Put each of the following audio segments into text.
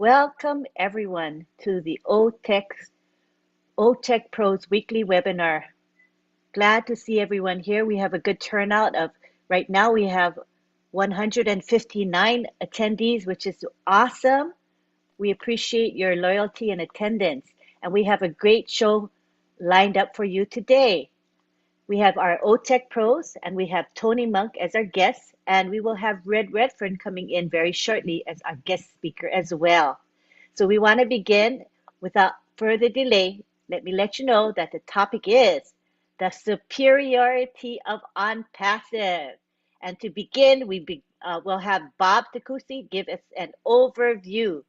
Welcome everyone to the OTech Pros weekly webinar. Glad to see everyone here. We have a good turnout of, right now we have 159 attendees, which is awesome. We appreciate your loyalty and attendance, and we have a great show lined up for you today. We have our OTech Pros, and we have Tony Monk as our guest, and we will have Red Redfern coming in very shortly as our guest speaker as well. So we want to begin without further delay. Let me let you know that the topic is the superiority of ONPASSIVE. And to begin, we'll have Bob Takusi give us an overview.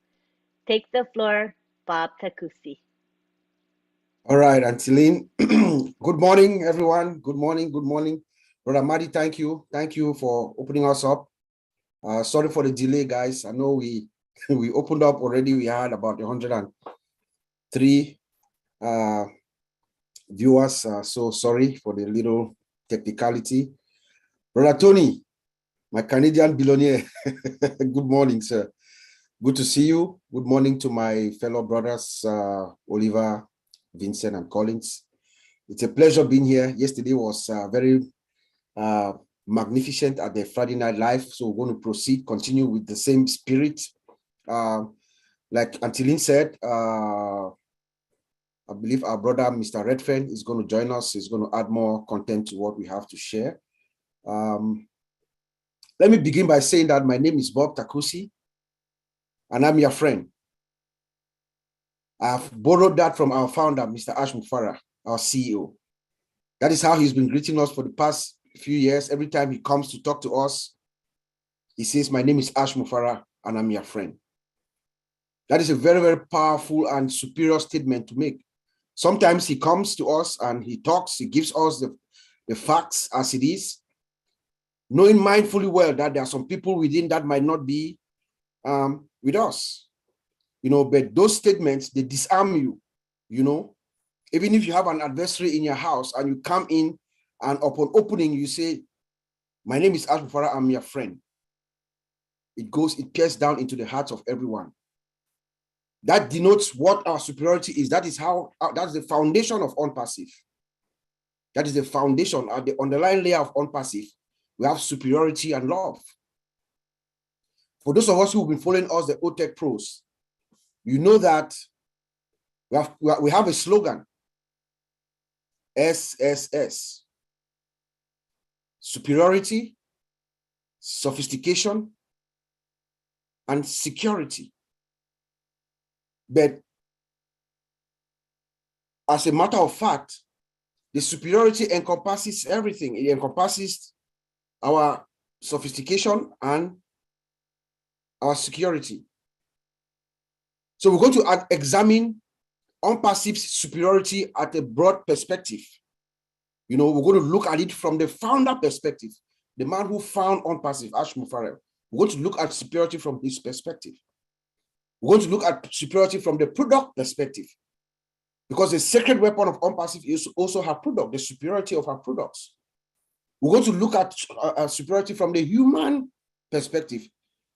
Take the floor, Bob Takusi. All right, Antiline. Good morning, everyone. Good morning. Good morning. Brother Madi, thank you. Thank you for opening us up. Sorry for the delay, guys. I know we opened up already. We had about 103 viewers. So sorry for the little technicality. Brother Tony, my Canadian billionaire. Good morning, sir. Good to see you. Good morning to my fellow brothers, Oliver, Vincent, and Collins. It's a pleasure being here. Yesterday was very magnificent at the Friday Night Live. So we're going to continue with the same spirit. Like Antiline said, I believe our brother, Mr. Redfern, is going to join us. He's going to add more content to what we have to share. Let me begin by saying that my name is Bob Takusi, and I'm your friend. I've borrowed that from our founder, Mr. Ash Mufarah, our CEO. That is how he's been greeting us for the past few years. Every time he comes to talk to us, he says, my name is Ash Mufarah, and I'm your friend. That is a very, very powerful and superior statement to make. Sometimes he comes to us and he talks, he gives us the facts as it is, knowing mindfully well that there are some people within that might not be with us. But those statements, they disarm you, Even if you have an adversary in your house and you come in and upon opening, you say, my name is Ash Mufarah, I'm your friend. It pierces down into the hearts of everyone. That denotes what our superiority is. That's the foundation of ONPASSIVE. That is the foundation, at the underlying layer of ONPASSIVE. We have superiority and love. For those of us who've been following us, the OTech Pros, you know that we have a slogan, SSS, superiority, sophistication, and security. But as a matter of fact, the superiority encompasses everything. It encompasses our sophistication and our security. So we're going to examine ONPASSIVE's superiority at a broad perspective. We're going to look at it from the founder perspective, the man who found ONPASSIVE, Ash Mufarah. We're going to look at superiority from his perspective. We're going to look at superiority from the product perspective, because the sacred weapon of ONPASSIVE is also her product, the superiority of her products. We're going to look at superiority from the human perspective,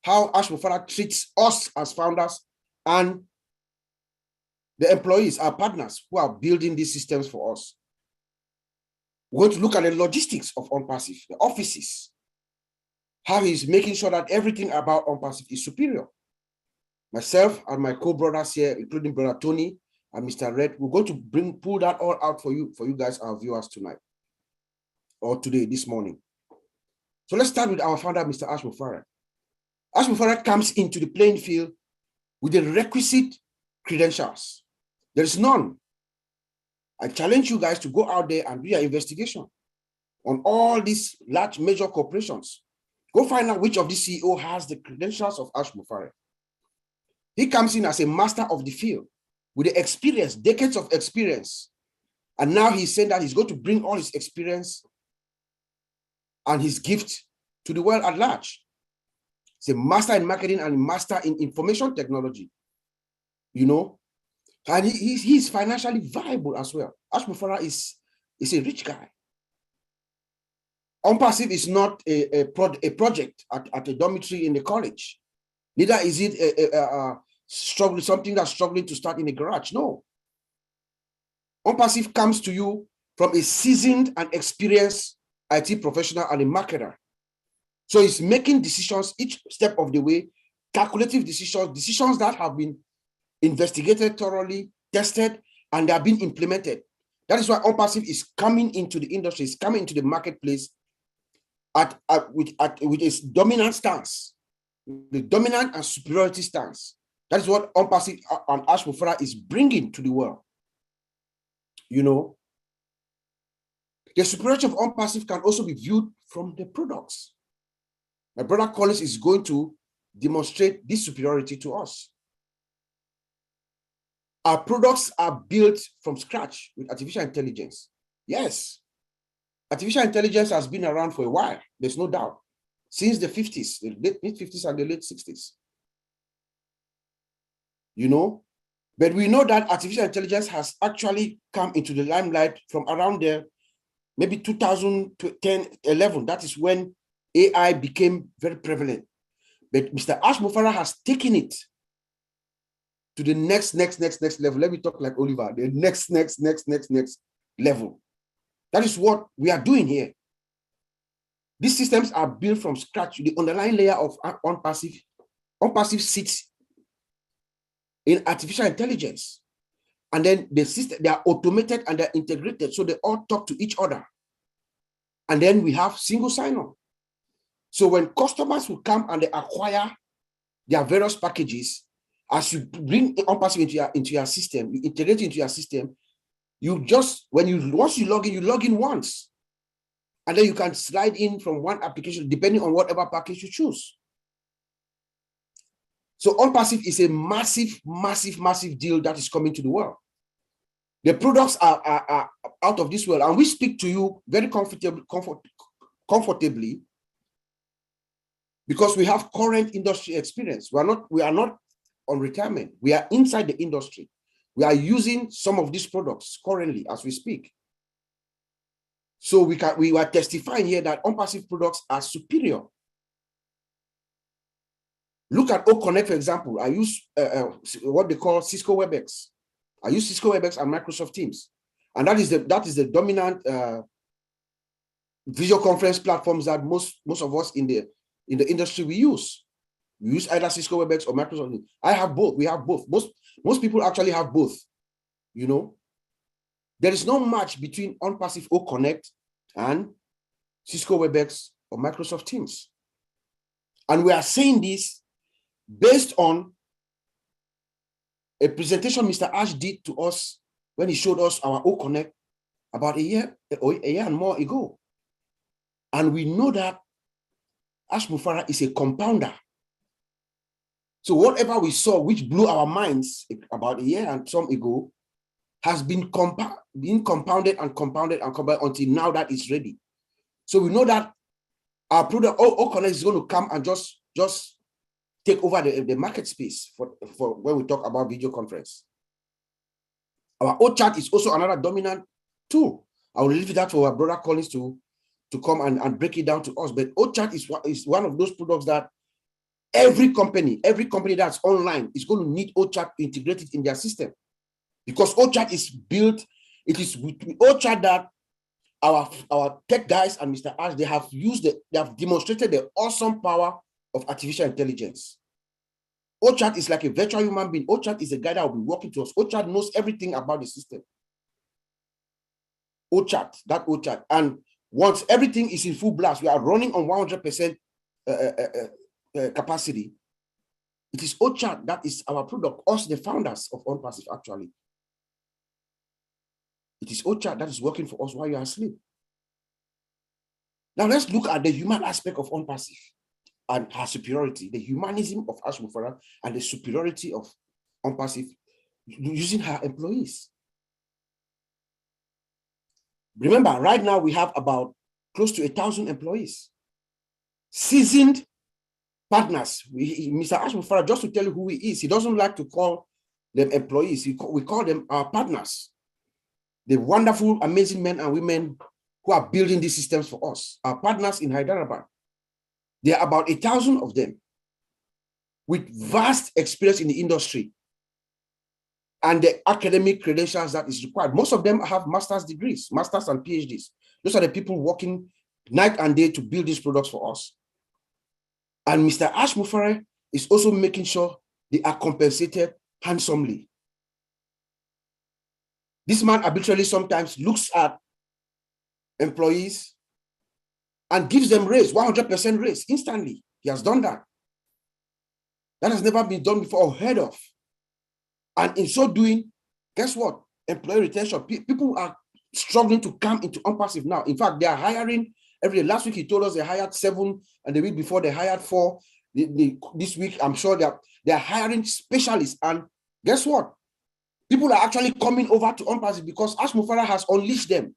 how Ash Mufarah treats us as founders and the employees, our partners who are building these systems for us. We're going to look at the logistics of ONPASSIVE, the offices, how he's making sure that everything about ONPASSIVE is superior. Myself and my co-brothers here, including Brother Tony and Mr. Red, we're going to pull that all out for you guys, our viewers tonight, or today, this morning. So let's start with our founder, Mr. Ash Mufarah. Ash Mufarah comes into the playing field with the requisite credentials. There is none. I challenge you guys to go out there and do your investigation on all these large major corporations. Go find out which of these CEO has the credentials of Ash Mufarah. He comes in as a master of the field with the experience, decades of experience. And now he's saying that he's going to bring all his experience and his gift to the world at large. He's a master in marketing and a master in information technology, and he's financially viable as well. Ash Mufarah is a rich guy. ONPASSIVE is not a project at a dormitory in the college. Neither is it something that's struggling to start in a garage. No. ONPASSIVE comes to you from a seasoned and experienced IT professional and a marketer. So it's making decisions each step of the way, calculative decisions that have been investigated thoroughly, tested, and they are being implemented. That is why ONPASSIVE is coming into the industry, is coming into the marketplace with its dominant stance, the dominant and superiority stance. That is what ONPASSIVE and Ash Mufara is bringing to the world. You know, the superiority of ONPASSIVE can also be viewed from the products. My brother Collins is going to demonstrate this superiority to us. Our products are built from scratch with artificial intelligence. Yes, artificial intelligence has been around for a while, there's no doubt, since the 50s, the mid-50s and the late 60s. You know, but we know that artificial intelligence has actually come into the limelight from around there, maybe 2010, 11. That is when AI became very prevalent. But Mr. Ash Mufara has taken it to the next level. Let me talk like Oliver, the next level. That is what we are doing here. These systems are built from scratch. The underlying layer of ONPASSIVE. ONPASSIVE sits in artificial intelligence. And then the system, they are automated and they're integrated. So they all talk to each other. And then we have single sign-on. So when customers will come and they acquire their various packages, as you bring ONPASSIVE into your system, you integrate it into your system, you just, once you log in once. And then you can slide in from one application depending on whatever package you choose. So ONPASSIVE is a massive deal that is coming to the world. The products are out of this world, and we speak to you very comfortably because we have current industry experience. We are not on retirement. We are inside the industry. We are using some of these products currently as we speak. So we are testifying here that ONPASSIVE products are superior. Look at OConnect, for example. I use what they call Cisco WebEx. I use Cisco WebEx and Microsoft Teams. And that is the dominant video conference platforms that most of us in the industry we use. We use either Cisco WebEx or Microsoft Teams. I have both. We have both. Most people actually have both. You know, there is no match between ONPASSIVE OConnect and Cisco WebEx or Microsoft Teams. And we are saying this based on a presentation Mr. Ash did to us when he showed us our OConnect about a year and more ago. And we know that Ash Mufara is a compounder. So whatever we saw, which blew our minds about a year and some ago, has been compounded until now that it's ready. So we know that our product OConnect is going to come and just take over the market space for when we talk about video conference. Our OChat is also another dominant tool. I will leave that for our brother Collins to come and break it down to us. But OChat is one of those products that every company that's online is going to need OChat integrated in their system. Because OChat is built, it is with OChat that our tech guys and Mr. Ash, they have demonstrated the awesome power of artificial intelligence. OChat is like a virtual human being. OChat is a guy that will be working to us. OChat knows everything about the system. OChat. And once everything is in full blast, we are running on 100% capacity. It is OChat that is our product, us, the founders of ONPASSIVE, actually. It is OChat that is working for us while you are asleep. Now let's look at the human aspect of ONPASSIVE and her superiority, the humanism of Ash Mufara and the superiority of ONPASSIVE using her employees. Remember, right now we have about close to 1,000 employees, seasoned partners. Mr. Ash Mufara, just to tell you who he is, he doesn't like to call them employees. We call them our partners. The wonderful, amazing men and women who are building these systems for us, our partners in Hyderabad. There are about 1,000 of them. with vast experience in the industry and the academic credentials that is required. Most of them have master's degrees, masters and PhDs. Those are the people working night and day to build these products for us. And Mr. Ash Mufare is also making sure they are compensated handsomely. This man arbitrarily sometimes looks at employees and gives them raise, 100% raise instantly. He has done that. That has never been done before or heard of. And in so doing, guess what? Employee retention. People are struggling to come into ONPASSIVE now. In fact, they are hiring every day. Last week, he told us they hired 7, and the week before, they hired 4. This week, I'm sure they are hiring specialists. And guess what? People are actually coming over to ONPASSIVE because Ash Mufara has unleashed them.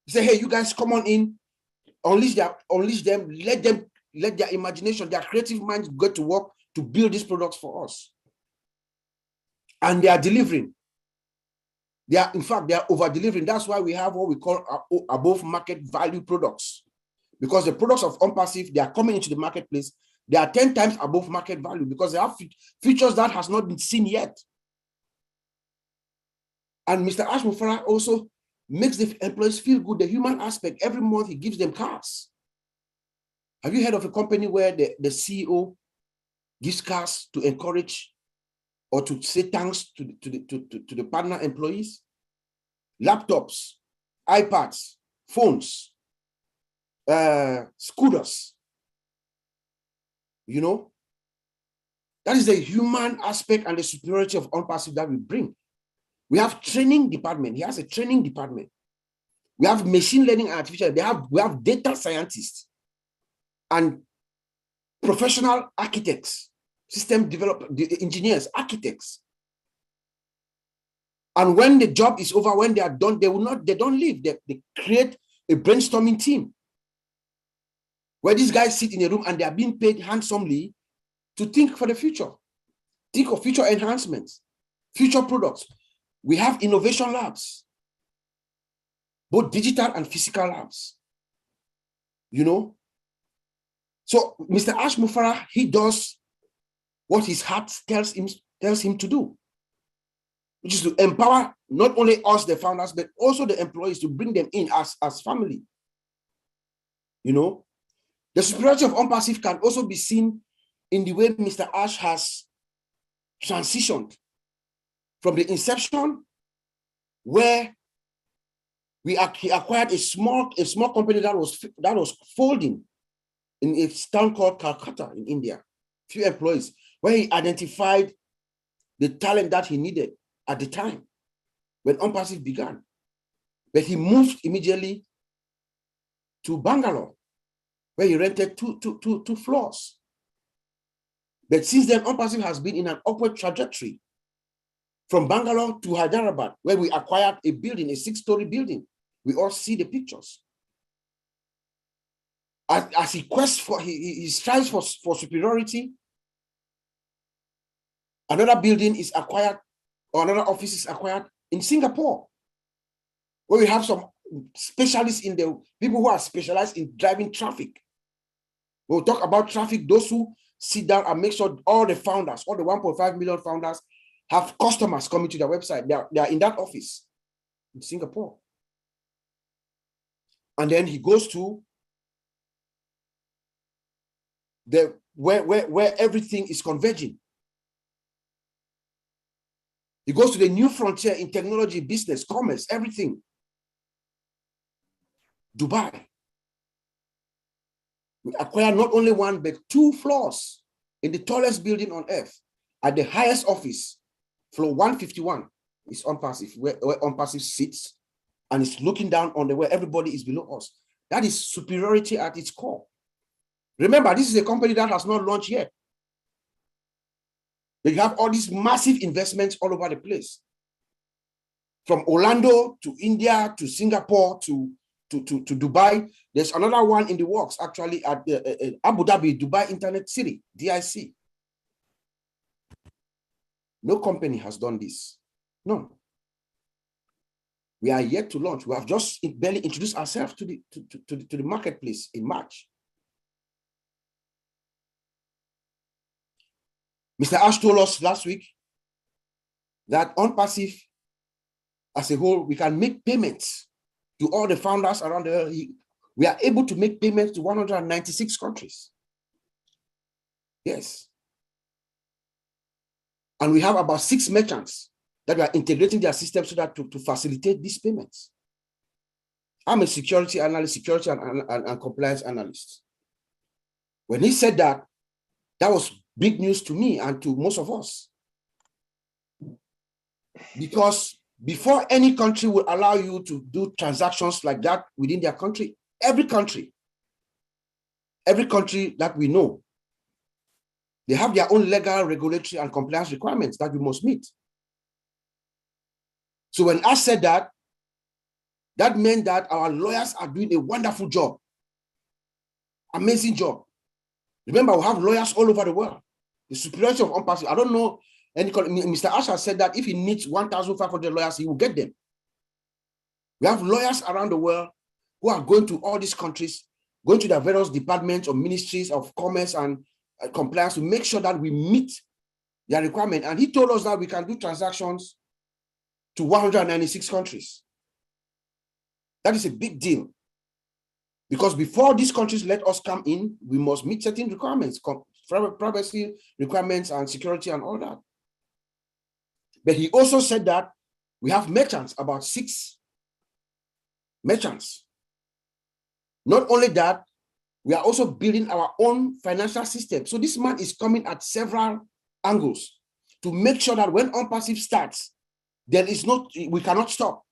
He said, hey, you guys come on in, unleash them, let their imagination, their creative minds get to work to build these products for us. And they are delivering. In fact, they are over-delivering. That's why we have what we call above market value products. Because the products of ONPASSIVE, they are coming into the marketplace, they are 10 times above market value because they have features that has not been seen yet. And Mr. Ash Mufara also makes the employees feel good, the human aspect. Every month he gives them cars. Have you heard of a company where the CEO gives cars to encourage or to say thanks to the partner employees? Laptops, iPads, phones, scooters. You know, that is the human aspect and the superiority of ONPASSIVE that we bring. We have training department. He has a training department. We have machine learning and artificial. We have data scientists and professional architects, system developers, engineers, architects. And when the job is over, when they are done, they don't leave. They create a brainstorming team where these guys sit in a room and they are being paid handsomely to think for the future. Think of future enhancements, future products. We have innovation labs, both digital and physical labs, you know. So Mr. Ash Mufara, he does what his heart tells him to do, which is to empower not only us, the founders, but also the employees, to bring them in as family. You know, the superiority of ONPASSIVE can also be seen in the way Mr. Ash has transitioned from the inception, where he acquired a small company that was folding in a town called Calcutta in India, few employees, where he identified the talent that he needed at the time when ONPASSIVE began. But he moved immediately to Bangalore, where he rented two floors. But since then, ONPASSIVE has been in an upward trajectory from Bangalore to Hyderabad, where we acquired a building, a 6-story building. We all see the pictures. As he quests for, he strives for superiority, another building is acquired, or another office is acquired in Singapore, where we have some specialists in the people who are specialized in driving traffic. We'll talk about traffic, those who sit down and make sure all the founders, all the 1.5 million founders, have customers coming to their website. They are in that office in Singapore. And then he goes to where everything is converging. He goes to the new frontier in technology, business, commerce, everything. Dubai. We acquire not only 1, but 2 floors in the tallest building on earth. At the highest office, floor 151 is ONPASSIVE, where ONPASSIVE sits, and it's looking down on where everybody is below us. That is superiority at its core. Remember, this is a company that has not launched yet. They have all these massive investments all over the place. From Orlando to India to Singapore to Dubai. There's another one in the works, actually, at Abu Dhabi, Dubai Internet City, DIC. No company has done this. None. We are yet to launch. We have just barely introduced ourselves to the marketplace in March. Mr. Ash told us last week that ONPASSIVE as a whole, we can make payments to all the founders around the world. We are able to make payments to 196 countries. Yes. And we have about 6 merchants that we are integrating their system so that to facilitate these payments. I'm a security analyst, security and compliance analyst. When he said that, that was big news to me and to most of us. Because before any country will allow you to do transactions like that within their country, every country that we know, they have their own legal, regulatory, and compliance requirements that we must meet. So when I said that, that meant that our lawyers are doing a wonderful job, amazing job. Remember, we have lawyers all over the world. The superiority of ONPASSIVE, I don't know, Mr. Asher said that if he needs 1,500 lawyers, he will get them. We have lawyers around the world who are going to all these countries, going to the various departments or ministries of commerce and compliance to make sure that we meet their requirement. And he told us that we can do transactions to 196 countries. That is a big deal. Because before these countries let us come in, we must meet certain requirements, privacy requirements and security and all that. But he also said that we have merchants, about 6 merchants. Not only that, we are also building our own financial system. So this man is coming at several angles to make sure that when ONPASSIVE starts, we cannot stop.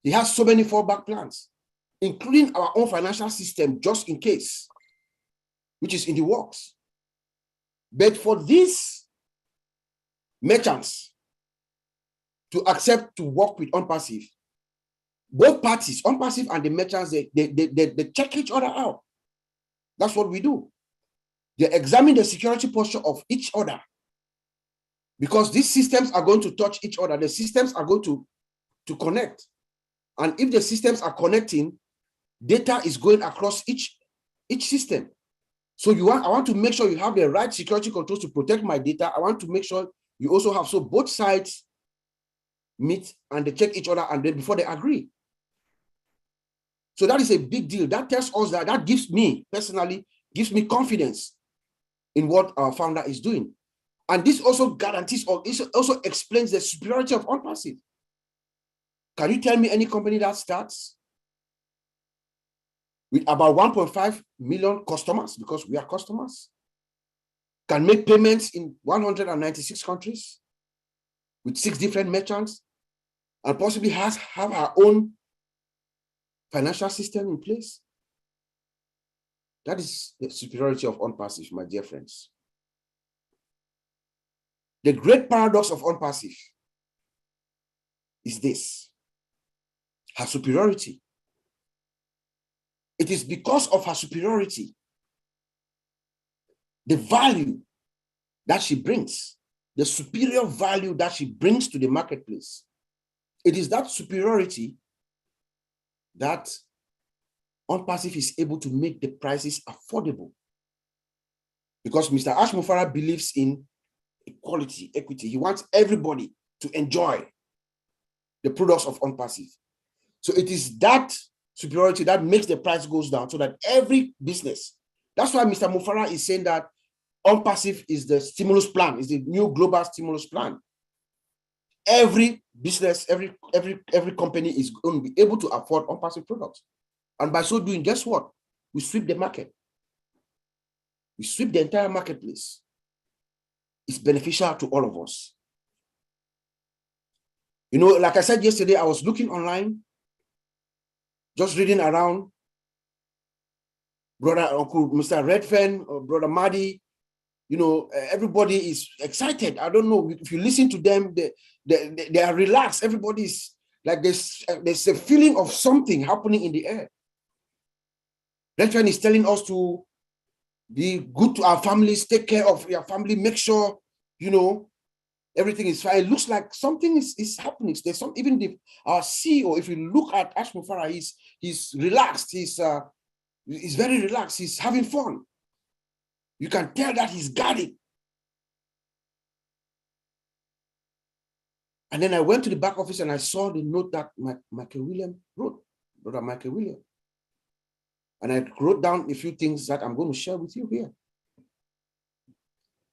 He has so many fallback plans, including our own financial system, just in case, which is in the works. But for these merchants to accept to work with ONPASSIVE, both parties, ONPASSIVE and the merchants, they check each other out. That's what we do. They examine the security posture of each other, because these systems are going to touch each other. The systems are going to connect. And if the systems are connecting, data is going across each system. So I want to make sure you have the right security controls to protect my data. I want to make sure you also have, so both sides meet and they check each other and then before they agree. So that is a big deal. That tells us that gives me personally, gives me confidence in what our founder is doing. And this also guarantees, or this also explains the superiority of ONPASSIVE. Can you tell me any company that starts with about 1.5 million customers, because we are customers, can make payments in 196 countries with 6 different merchants, and possibly have our own financial system in place? That is the superiority of ONPASSIVE, my dear friends. The great paradox of ONPASSIVE is this: her superiority. It is because of her superiority, the value that she brings, the superior value that she brings to the marketplace. It is that superiority that ONPASSIVE is able to make the prices affordable. Because Mr. Ash Mufara believes in equality, equity. He wants everybody to enjoy the products of ONPASSIVE. So it is that superiority that makes the price goes down, so that every business, that's why Mr. Mufara is saying that ONPASSIVE is the stimulus plan, is the new global stimulus plan. Every business, every company is going to be able to afford ONPASSIVE products. And by so doing, guess what? We sweep the market. We sweep the entire marketplace. It's beneficial to all of us. You know, like I said yesterday, I was looking online, just reading around. Brother Uncle Mr. Redfern or Brother Maddy, you know, everybody is excited. I don't know if you listen to them, they are relaxed. Everybody's like there's a feeling of something happening in the air. Redfern is telling us to be good to our families, take care of your family, make sure, you know, everything is fine. It looks like something is happening. There's some, even our CEO, if you look at Ash Mufara, he's relaxed. He's very relaxed. He's having fun. You can tell that he's got it. And then I went to the back office and I saw the note that Michael William wrote, Brother Michael William. And I wrote down a few things that I'm going to share with you here.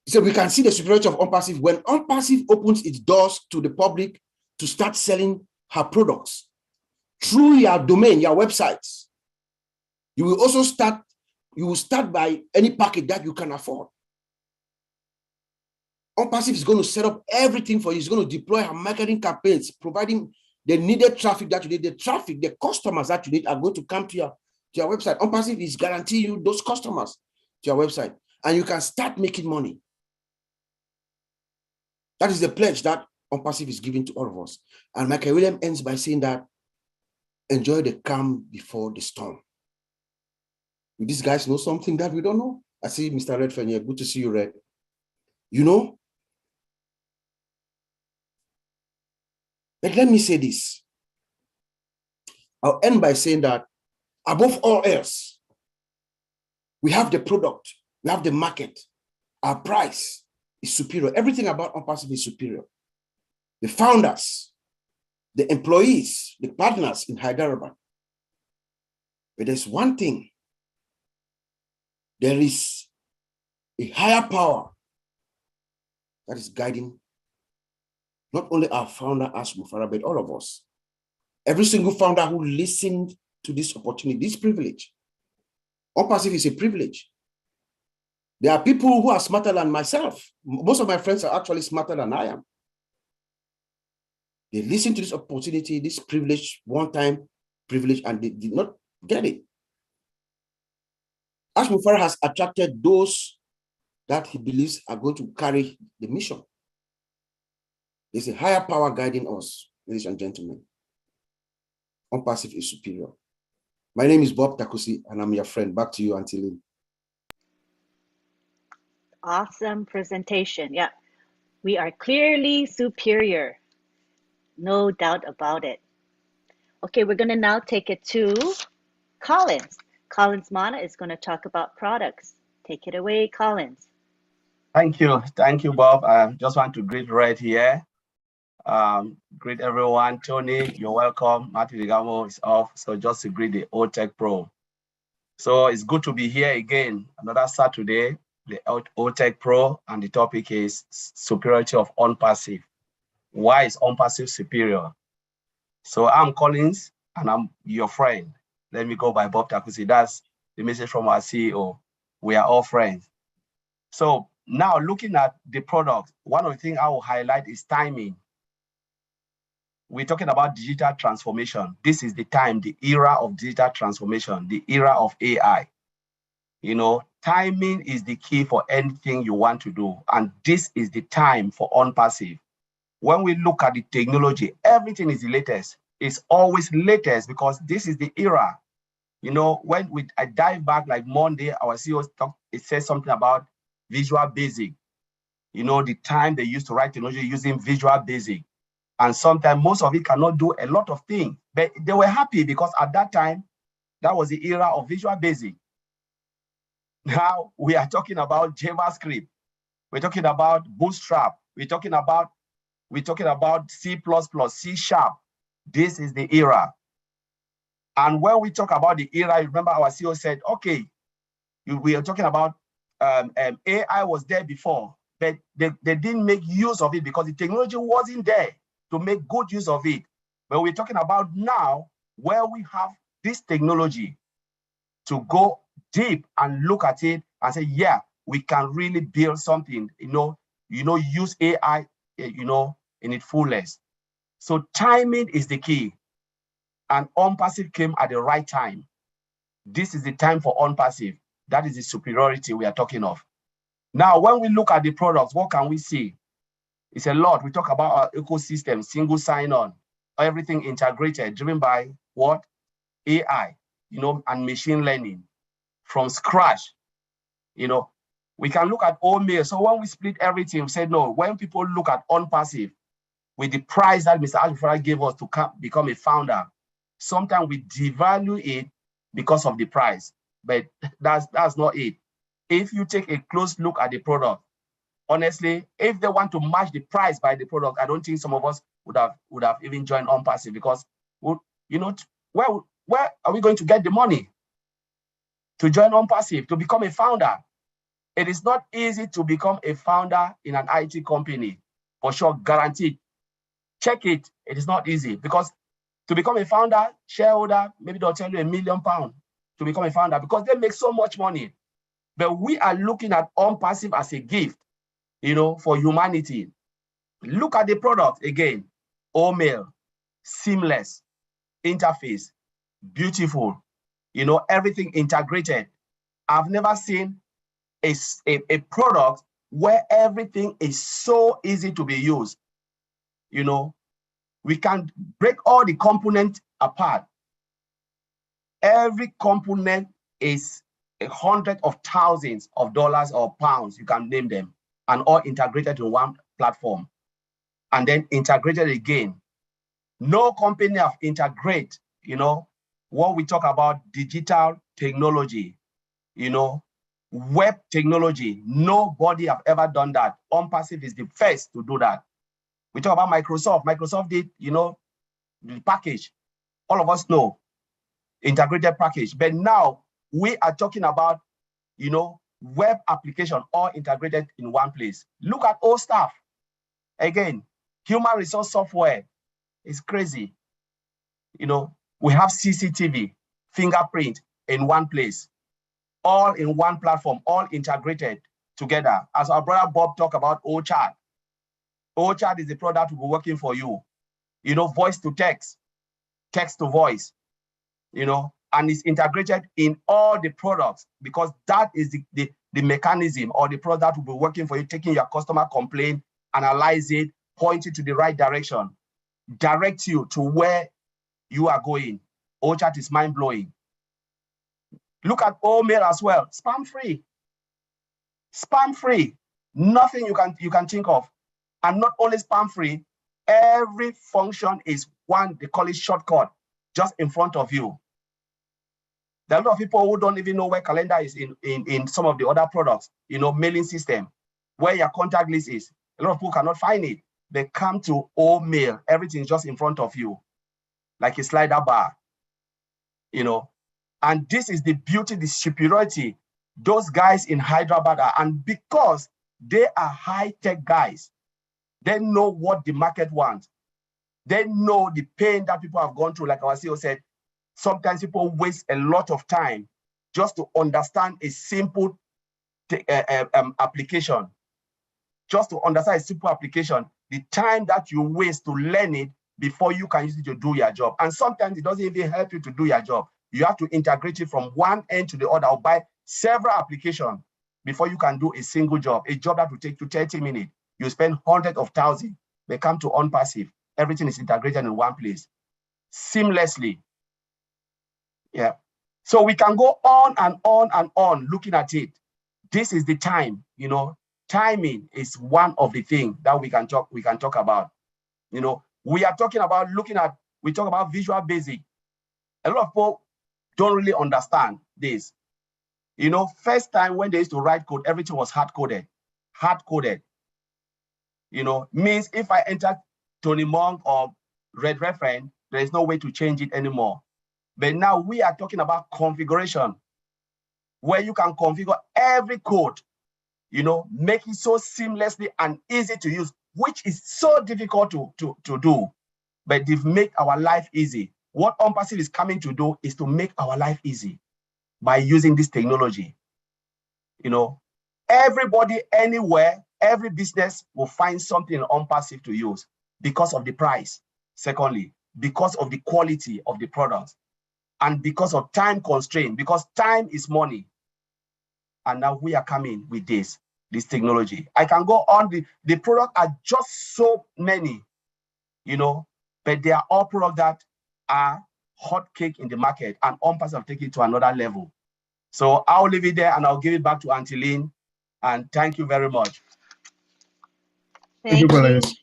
So we can see the superiority of ONPASSIVE when ONPASSIVE opens its doors to the public to start selling her products through your domain, your websites. You will also start, you will start by any package that you can afford. ONPASSIVE is going to set up everything for you. It's going to deploy her marketing campaigns, providing the needed traffic that you need. The traffic, the customers that you need are going to come to your website. ONPASSIVE is guaranteeing you those customers to your website, and you can start making money. That is the pledge that ONPASSIVE is giving to all of us. And Michael William ends by saying that, enjoy the calm before the storm. Do these guys know something that we don't know? I see Mr. Redfern here. Good to see you, Red. You know? But let me say this. I'll end by saying that above all else, we have the product, we have the market, our price is superior. Everything about ONPASSIVE is superior. The founders, the employees, the partners in Hyderabad. But there's one thing. There is a higher power that is guiding not only our founder, Ash Mufara, but all of us. Every single founder who listened to this opportunity, this privilege. ONPASSIVE is a privilege. There are people who are smarter than myself. Most of my friends are actually smarter than I am. They listened to this opportunity, this privilege, one-time privilege, and they did not get it. Ash Mufara has attracted those that he believes are going to carry the mission. There's a higher power guiding us, ladies and gentlemen. ONPASSIVE is superior. My name is Bob Takusi, and I'm your friend. Back to you, Auntie Lynn. Awesome presentation. Yeah, we are clearly superior. No doubt about it. Okay, we're going to now take it to Collins. Collins Mana is going to talk about products. Take it away, Collins. Thank you, Bob. I just want to greet Red here. Greet everyone. Tony, you're welcome. Martin Ligamo is off, so just to greet the OTech Pro. So it's good to be here again, another Saturday, the OTech Pro, and the topic is superiority of ONPASSIVE. Why is ONPASSIVE superior? So I'm Collins, and I'm your friend. Let me go by Bob Takusi. That's the message from our CEO. We are all friends. So now looking at the product, one of the things I will highlight is timing. We're talking about digital transformation. This is the time, the era of digital transformation, the era of AI. You know, timing is the key for anything you want to do. And this is the time for ONPASSIVE. When we look at the technology, everything is the latest. It's always latest because this is the era. You know, when I dive back like Monday, our CEO it says something about Visual Basic. You know, the time they used to write technology using Visual Basic. And sometimes most of it cannot do a lot of things. But they were happy because at that time, that was the era of Visual Basic. Now we are talking about JavaScript. We're talking about Bootstrap. We're talking about C++, C#. This is the era. And when we talk about the era, remember our CEO said, okay, we are talking about AI was there before, but they didn't make use of it because the technology wasn't there to make good use of it. But we're talking about now where we have this technology to go deep and look at it and say, yeah, we can really build something, use AI, in its fullest. So timing is the key. And ONPASSIVE came at the right time. This is the time for ONPASSIVE. That is the superiority we are talking of. Now, when we look at the products, what can we see? It's a lot. We talk about our ecosystem, single sign-on, everything integrated, driven by what? AI, and machine learning from scratch. We can look at OMAIL. So when we split everything, we said, no, when people look at ONPASSIVE, with the price that Mr. Ashford gave us to become a founder, sometimes we devalue it because of the price, but that's not it. If you take a close look at the product, honestly, if they want to match the price by the product, I don't think some of us would have even joined ONPASSIVE, because you know, where are we going to get the money to join ONPASSIVE, to become a founder? It is not easy to become a founder in an IT company, for sure, guaranteed. Check it. It is not easy, because to become a founder, shareholder, maybe they'll tell you £1 million to become a founder, because they make so much money. But we are looking at ONPASSIVE as a gift, you know, for humanity. Look at the product again. OMail, seamless interface, beautiful, you know, everything integrated. I've never seen a product where everything is so easy to be used. You know, we can break all the components apart. Every component is hundreds of thousands of dollars or pounds, you can name them, and all integrated in one platform, and then integrated again. No company have integrated, you know, what we talk about digital technology, you know, web technology. Nobody have ever done that. ONPASSIVE is the first to do that. We talk about Microsoft. Microsoft did, you know, the package. All of us know, integrated package. But now we are talking about, you know, web application all integrated in one place. Look at all stuff. Again, human resource software is crazy. You know, we have CCTV, fingerprint in one place, all in one platform, all integrated together. As our brother Bob talked about OChat. OChat is the product that will be working for you. You know, voice to text, text to voice, you know, and it's integrated in all the products, because that is the mechanism or the product will be working for you, taking your customer complaint, analyze it, point you to the right direction, direct you to where you are going. OChat is mind-blowing. Look at OMail as well, spam-free. Spam-free, nothing you can think of. And not only spam-free, every function is one, they call it shortcut, just in front of you. There are a lot of people who don't even know where calendar is in some of the other products, you know, mailing system, where your contact list is. A lot of people cannot find it. They come to OMail, everything is just in front of you, like a slider bar, you know. And this is the beauty, the superiority those guys in Hyderabad are. And because they are high-tech guys, they know what the market wants. They know the pain that people have gone through. Like our CEO said, sometimes people waste a lot of time just to understand a simple application. Just to understand a simple application, the time that you waste to learn it before you can use it to do your job. And sometimes it doesn't even help you to do your job. You have to integrate it from one end to the other, or buy several applications before you can do a single job. A job that will take you 30 minutes. You spend hundreds of thousands. They come to ONPASSIVE. Everything is integrated in one place, seamlessly. Yeah. So we can go on and on and on looking at it. This is the time, you know. Timing is one of the things that we can talk about. You know, we are talking about we talk about Visual Basic. A lot of people don't really understand this. You know, first time when they used to write code, everything was hard-coded. Hard-coded. You know, means if I enter Tony Monk or Red Reference, there is no way to change it anymore. But now we are talking about configuration, where you can configure every code, you know, make it so seamlessly and easy to use, which is so difficult to do. But they've made our life easy. What ONPASSIVE is coming to do is to make our life easy by using this technology. You know, everybody, anywhere, every business will find something ONPASSIVE to use because of the price. Secondly, because of the quality of the product, and because of time constraint, because time is money. And now we are coming with this technology. I can go on. The product are just so many, you know, but they are all products that are hot cake in the market, and ONPASSIVE have taken it to another level. So I'll leave it there and I'll give it back to Auntie Lynn. And thank you very much. Thank you. Collins.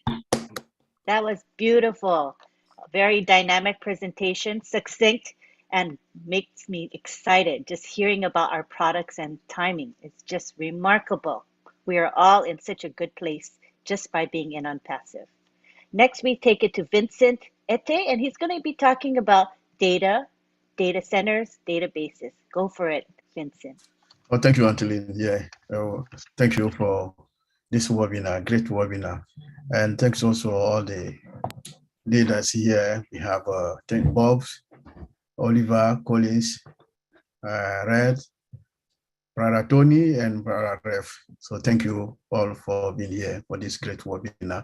That was beautiful. A very dynamic presentation, succinct, and makes me excited just hearing about our products and timing. It's just remarkable. We are all in such a good place just by being in ONPASSIVE. Next, we take it to Vincent Ete, and he's going to be talking about data, data centers, databases. Go for it, Vincent. Oh, thank you, Anteline. Yeah, thank you for this webinar, great webinar. And thanks also all the leaders here. We have Bob, Oliver, Collins, Red, Brother Tony, and Brother Ref. So thank you all for being here for this great webinar.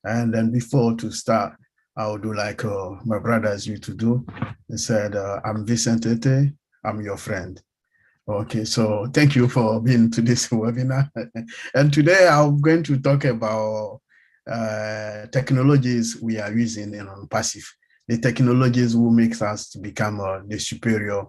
And then before to start, I would do like my brothers used to do. They said, I'm Vincent Ete, I'm your friend. Okay, so thank you for being to this webinar. And today I'm going to talk about technologies we are using in ONPASSIVE. The technologies will make us to become the superior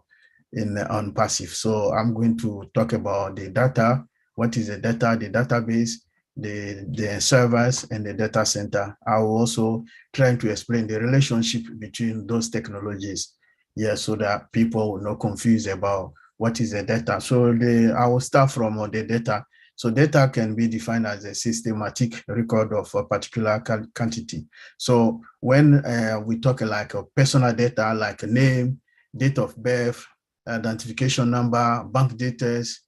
in ONPASSIVE. So I'm going to talk about the data, what is the data, the database, the servers, and the data center. I will also try to explain the relationship between those technologies, yeah, so that people will not confuse about what is the data. So I will start from the data. So data can be defined as a systematic record of a particular quantity. So when we talk like a personal data, like a name, date of birth, identification number, bank details,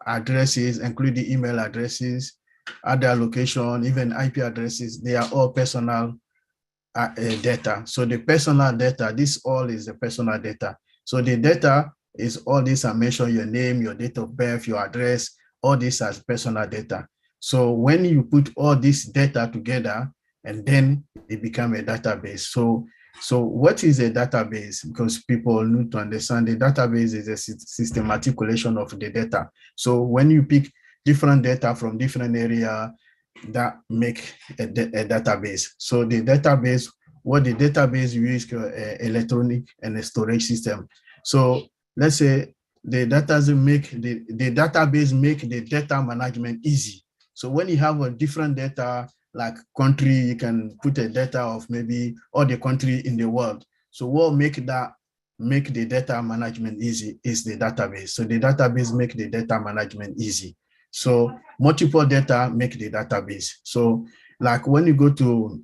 addresses, including email addresses, other location, even IP addresses, they are all personal data. So the personal data, this all is the personal data. So the data is all this I mentioned, your name, your date of birth, your address, all this as personal data. So when you put all this data together, and then it become a database. So what is a database? Because people need to understand the database is a systematic collection of the data. So when you pick different data from different area, that make a database. So the database, what the database use electronic and a storage system. So let's say the database make the data management easy. So when you have a different data, like country, you can put a data of maybe all the country in the world. So what make the data management easy is the database. So the database make the data management easy. So multiple data make the database. So like when you go to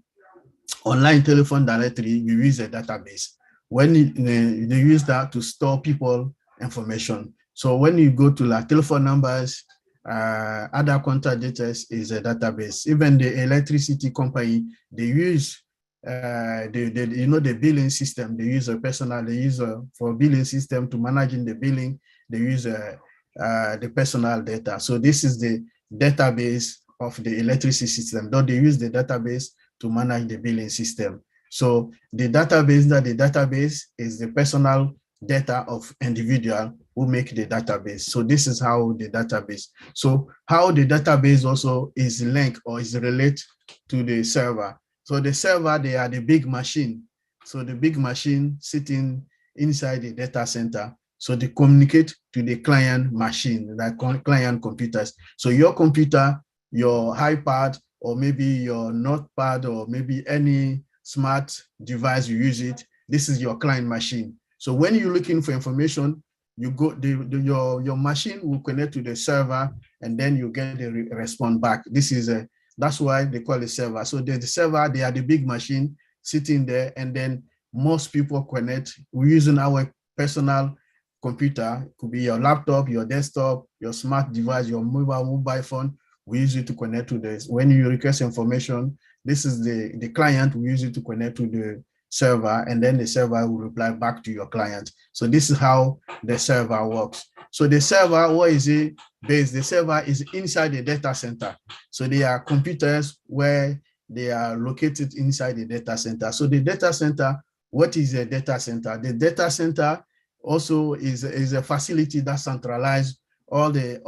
online telephone directory, you use a database. When they use that to store people information. So when you go to like telephone numbers, other contact details is a database. Even the electricity company, they use the billing system. They use a personal. They use for billing system to managing the billing. They use the personal data. So this is the database of the electricity system. Though they use the database to manage the billing system. So the database is the personal data of individual who make the database. So this is how the database. So how the database also is linked or is related to the server. So the server, they are the big machine. So the big machine sitting inside the data center. So they communicate to the client machine, like client computers. So your computer, your iPad, or maybe your notepad, or maybe any smart device you use it, this is your client machine. So when you're looking for information, you go, your machine will connect to the server, and then you get the response back. This is that's why they call it server. So the server, they are the big machine sitting there, and then most people connect. We're using our personal computer. It could be your laptop, your desktop, your smart device, your mobile phone. We use it to connect to this. When you request information, this is the client. We use it to connect to the server, and then the server will reply back to your client. So this is how the server works. So the server, what is it based? The server is inside the data center. So they are computers where they are located inside the data center. So the data center, what is a data center? The data center also is a facility that centralizes all the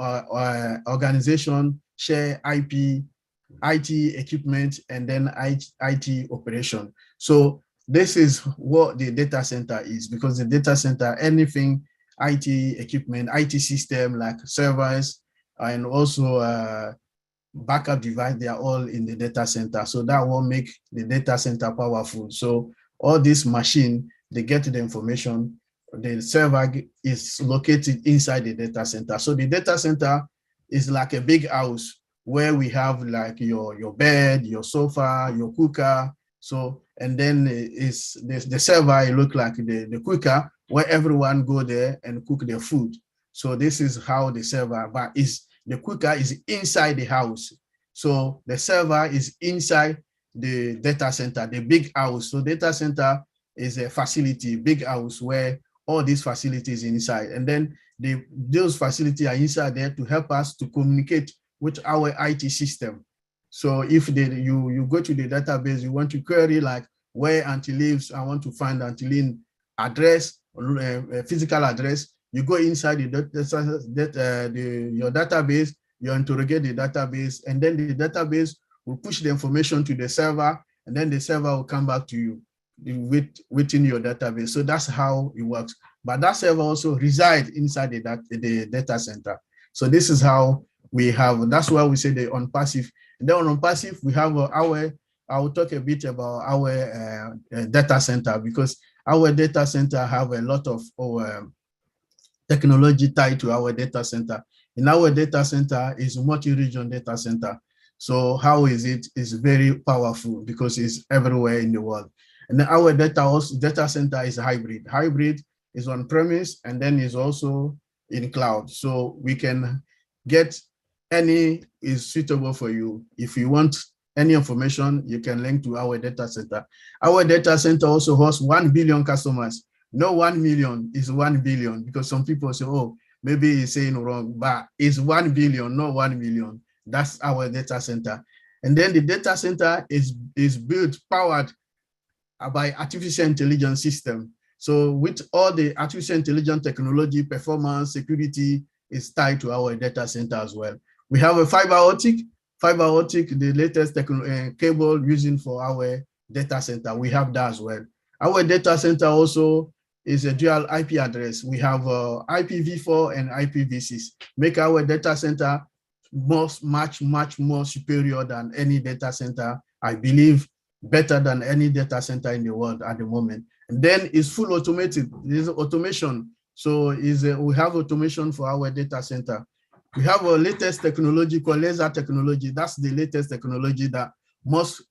organization, share IT equipment, and then IT operation. So this is what the data center is, because the data center, anything IT equipment, IT system like servers, and also backup device, they are all in the data center. So that will make the data center powerful. So all this machine, they get the information. The server is located inside the data center. So the data center is like a big house where we have like your bed, your sofa, your cooker, So, and then is the server, it look like the cooker where everyone go there and cook their food. So this is how the server, but the cooker is inside the house. So the server is inside the data center, the big house. So data center is a facility, big house where all these facilities inside. And then those facilities are inside there to help us to communicate with our IT system. So if you go to the database, you want to query like where auntie lives, I want to find Auntie Lynn address, physical address, you go inside your database, you interrogate the database, and then the database will push the information to the server, and then the server will come back to you within your database. So that's how it works. But that server also resides inside the data center. So this is how we have, that's why we say the ONPASSIVE. And then on ONPASSIVE, we have I will talk a bit about our data center, because our data center have a lot of technology tied to our data center. In our data center is a multi-region data center. So how is it? It's very powerful because it's everywhere in the world. And then our data center is hybrid. Hybrid is on premise and then is also in cloud. So we can get any is suitable for you. If you want any information, you can link to our data center. Our data center also hosts 1 billion customers. No 1 million is 1 billion, because some people say, oh, maybe he's saying wrong, but it's 1 billion, not 1 million. That's our data center. And then the data center is built, powered by artificial intelligence system. So with all the artificial intelligence technology, performance, security is tied to our data center as well. We have a fiber optic, the latest cable using for our data center. We have that as well. Our data center also is a dual IP address. We have IPv4 and IPv6, make our data center much more superior than any data center. I believe better than any data center in the world at the moment. And then it's full automated. There's automation. So we have automation for our data center. We have a latest technology called laser technology. That's the latest technology that most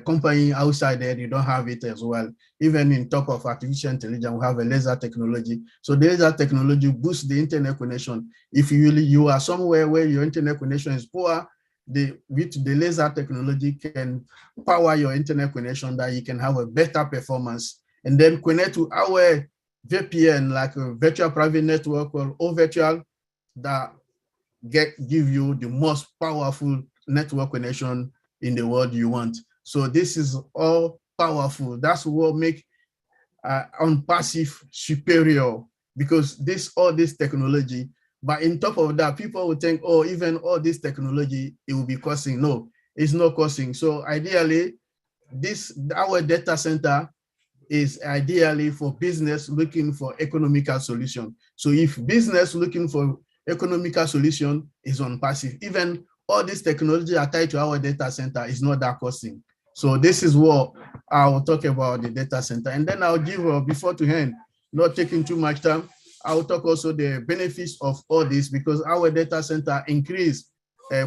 companies outside there, they don't have it as well. Even in top of artificial intelligence, we have a laser technology. So the laser technology boosts the internet connection. If you are somewhere where your internet connection is poor, with the laser technology can power your internet connection, that you can have a better performance, and then connect to our VPN, like a virtual private network or virtual, that give you the most powerful network connection in the world you want. So this is all powerful. That's what make ONPASSIVE superior, because all this technology. But in top of that, people will think, oh, even all this technology, it will be costing. No, it's not costing. So ideally, our data center is ideally for business looking for economical solution. So if business looking for economical solution is ONPASSIVE, even all this technology are tied to our data center is not that costing. So this is what I'll talk about the data center. And then I'll give, before to hand, not taking too much time, I'll talk also the benefits of all this, because our data center increase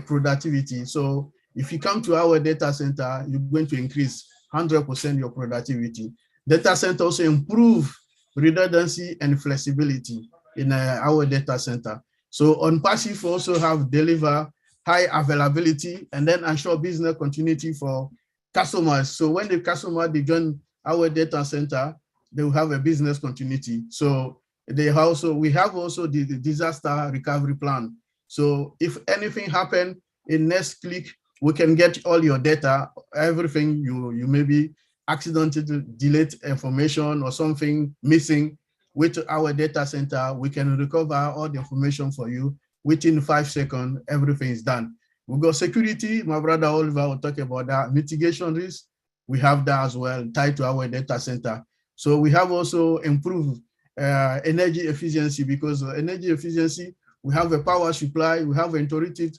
productivity. So if you come to our data center, you're going to increase 100% your productivity. Data center also improve redundancy and flexibility in our data center. So ONPASSIVE also have deliver high availability and then ensure business continuity for customers. So when the customer, they join our data center, they will have a business continuity. So we have also the disaster recovery plan. So if anything happen in next click, we can get all your data, everything you maybe accidentally delete information or something missing. With our data center, we can recover all the information for you within 5 seconds. Everything is done. We got security. My brother Oliver will talk about that. Mitigation risk, we have that as well, tied to our data center. So we have also improved energy efficiency, because energy efficiency, we have a power supply, we have interrupted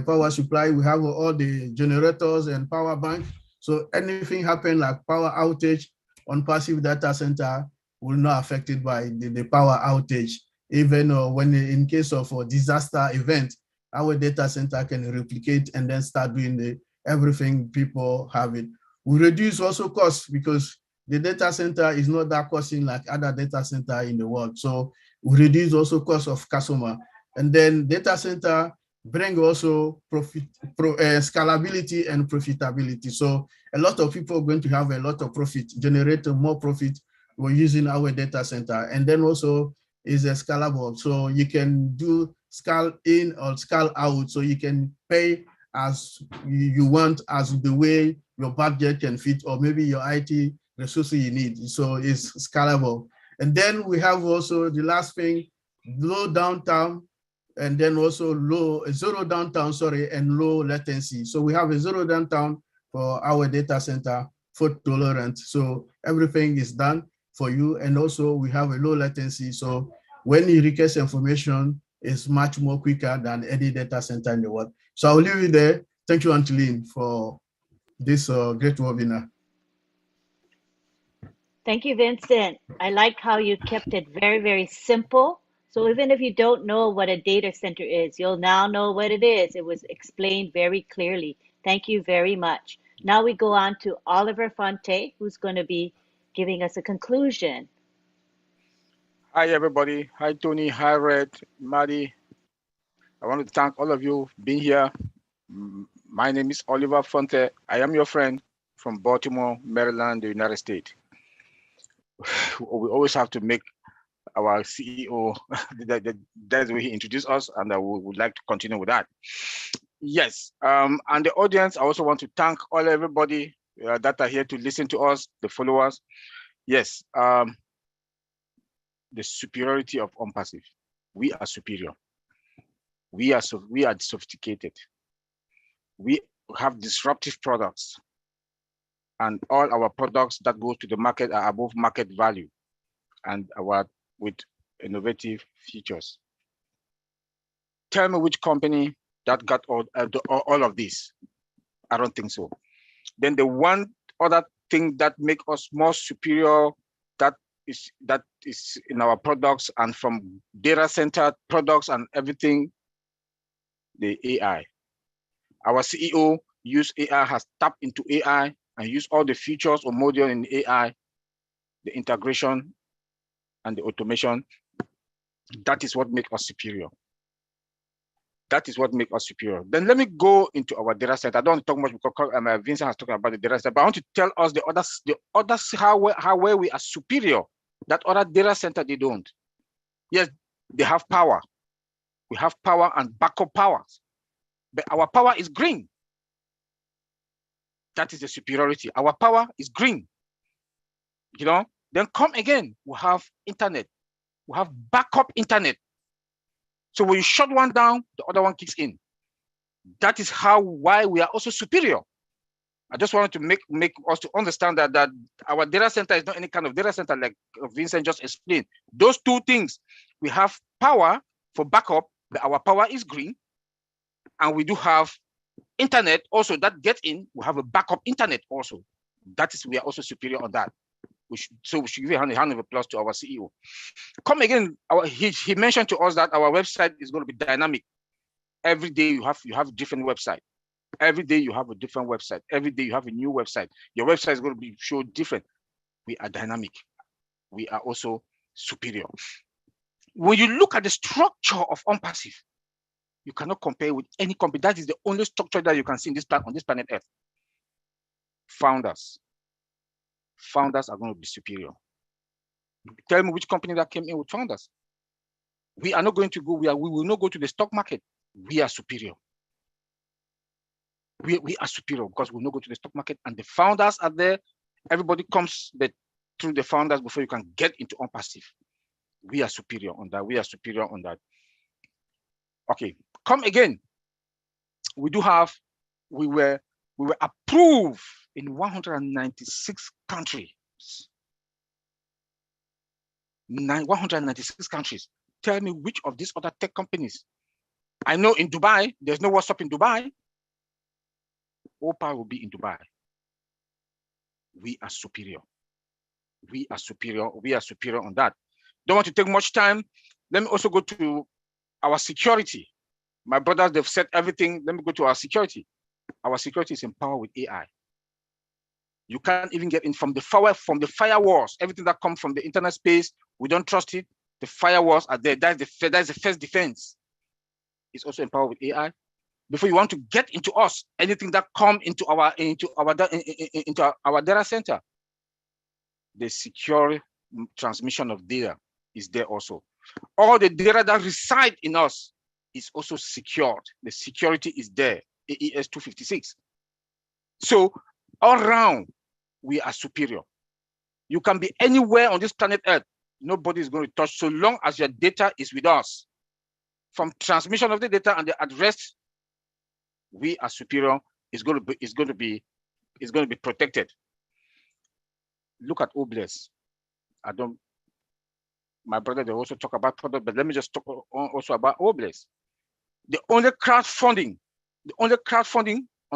power supply, we have all the generators and power bank. So anything happen like power outage, ONPASSIVE data center will not affected by the power outage. Even when in case of a disaster event, our data center can replicate and then start doing everything people have it. We reduce also costs because the data center is not that costing like other data center in the world. So we reduce also cost of customer. And then data center bring also scalability and profitability. So a lot of people are going to have a lot of profit, generate more profit we're using our data center. And then also is a scalable. So you can do scale in or scale out. So you can pay as you want, as the way your budget can fit, or maybe your IT resources you need. So it's scalable. And then we have also the last thing, low downtime, and then also zero downtime, sorry, and low latency. So we have a zero downtime for our data center, fault tolerant. So everything is done for you. And also we have a low latency. So when you request information, it's much more quicker than any data center in the world. So I'll leave it there. Thank you, Angeline, for this great webinar. Thank you, Vincent. I like how you kept it very, very simple. So even if you don't know what a data center is, you'll now know what it is. It was explained very clearly. Thank you very much. Now we go on to Oliver Fonte, who's going to be giving us a conclusion. Hi, everybody. Hi, Tony. Hi, Red, Maddie. I want to thank all of you for being here. My name is Oliver Fonte. I am your friend from Baltimore, Maryland, the United States. We always have to make our CEO, that's the way he introduced us, and we would like to continue with that. Yes, and the audience, I also want to thank everybody that are here to listen to us, the followers. Yes, the superiority of ONPASSIVE. We are superior. We are sophisticated. We have disruptive products, and all our products that go to the market are above market value, and with innovative features. Tell me which company that got all of this. I don't think so. Then the one other thing that makes us more superior, that is in our products and from data center products and everything, the AI. Our CEO use AI, has tapped into AI and use all the features or module in AI, the integration and the automation. That is what makes us superior. That is what makes us superior. Then let me go into our data center. I don't want to talk much because Vincent has talked about the data center, but I want to tell us the others how we are superior. That other data center, they don't. Yes, they have power. We have power and backup powers, but our power is green. That is the superiority. Our power is green. You know, then come again, we have internet. We have backup internet. So when you shut one down, the other one kicks in. That is why we are also superior. I just wanted to make us to understand that our data center is not any kind of data center like Vincent just explained. Those two things, we have power for backup, but our power is green, and we do have internet also that gets in. We have a backup internet also. That is, we are also superior on that. So we should give a hand of applause to our CEO. Come again, he mentioned to us that our website is going to be dynamic. Every day you have a different website. Every day you have a different website. Every day you have a new website. Your website is going to be show different. We are dynamic. We are also superior. When you look at the structure of ONPASSIVE, you cannot compare with any company. That is the only structure that you can see on this planet Earth. Founders are going to be superior. Tell me which company that came in with founders. We are not going to go, we will not go to the stock market. We are superior. We are superior because we will not go to the stock market, and the founders are there. Everybody comes through the founders before you can get into ONPASSIVE. We are superior on that. We are superior on that. Okay, come again. We were approved in 196 countries. 196 countries. Tell me which of these other tech companies. I know in Dubai, there's no WhatsApp in Dubai. OPA will be in Dubai. We are superior. We are superior. We are superior on that. Don't want to take much time. Let me also go to our security. My brothers, they've said everything. Let me go to our security. Our security is empowered with AI. You can't even get in from the firewalls. Everything that comes from the internet space, we don't trust it. The firewalls are there. That's the first defense. It's also empowered with AI. Before you want to get into us, anything that come into our data center, the secure transmission of data is there also. All the data that reside in us is also secured. The security is there, AES 256. So all around, we are superior. You can be anywhere on this planet Earth. Nobody is going to touch so long as your data is with us. From transmission of the data and the address, we are superior. Is going to be protected. Look at Obless. My brother, they also talk about product, but let me just talk also about Obless. The only crowdfunding on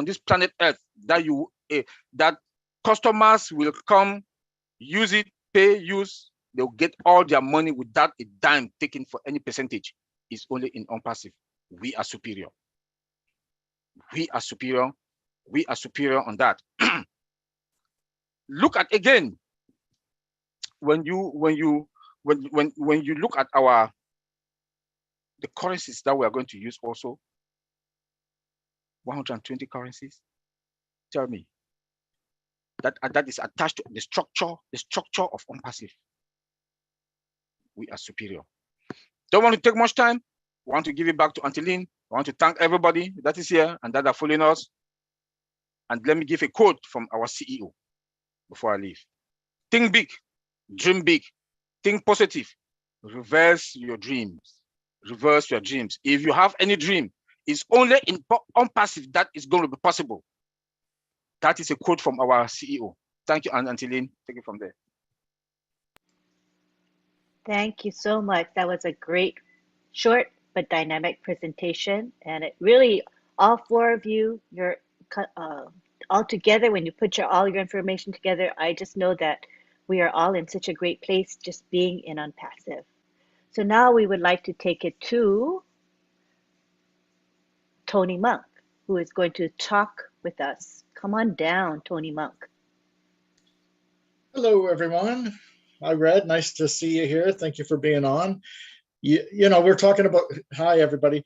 this planet Earth that customers will come, use it, pay, use, they'll get all their money without a dime taken for any percentage, is only in ONPASSIVE. We are superior. We are superior. We are superior on that. Look at again, when you look at the currencies that we are going to use also, 120 currencies. Tell me that is attached to the structure of ONPASSIVE. We are superior. Don't want to take much time. I want to give it back to Anteline. I want to thank everybody that is here and that are following us. And let me give a quote from our CEO before I leave. Think big, dream big, think positive, reverse your dreams. Reverse your dreams. If you have any dream, it's only in ONPASSIVE that is going to be possible. That is a quote from our CEO. Thank you, Anteline. Take it from there. Thank you so much. That was a great, short but dynamic presentation, and it really, all four of you, you're all together. When you put all your information together, I just know that we are all in such a great place just being in ONPASSIVE. So now we would like to take it to Tony Monk, who is going to talk with us. Come on down, Tony Monk. Hello, everyone. Hi, Red. Nice to see you here. Thank you for being on. You know, we're talking about, hi, everybody.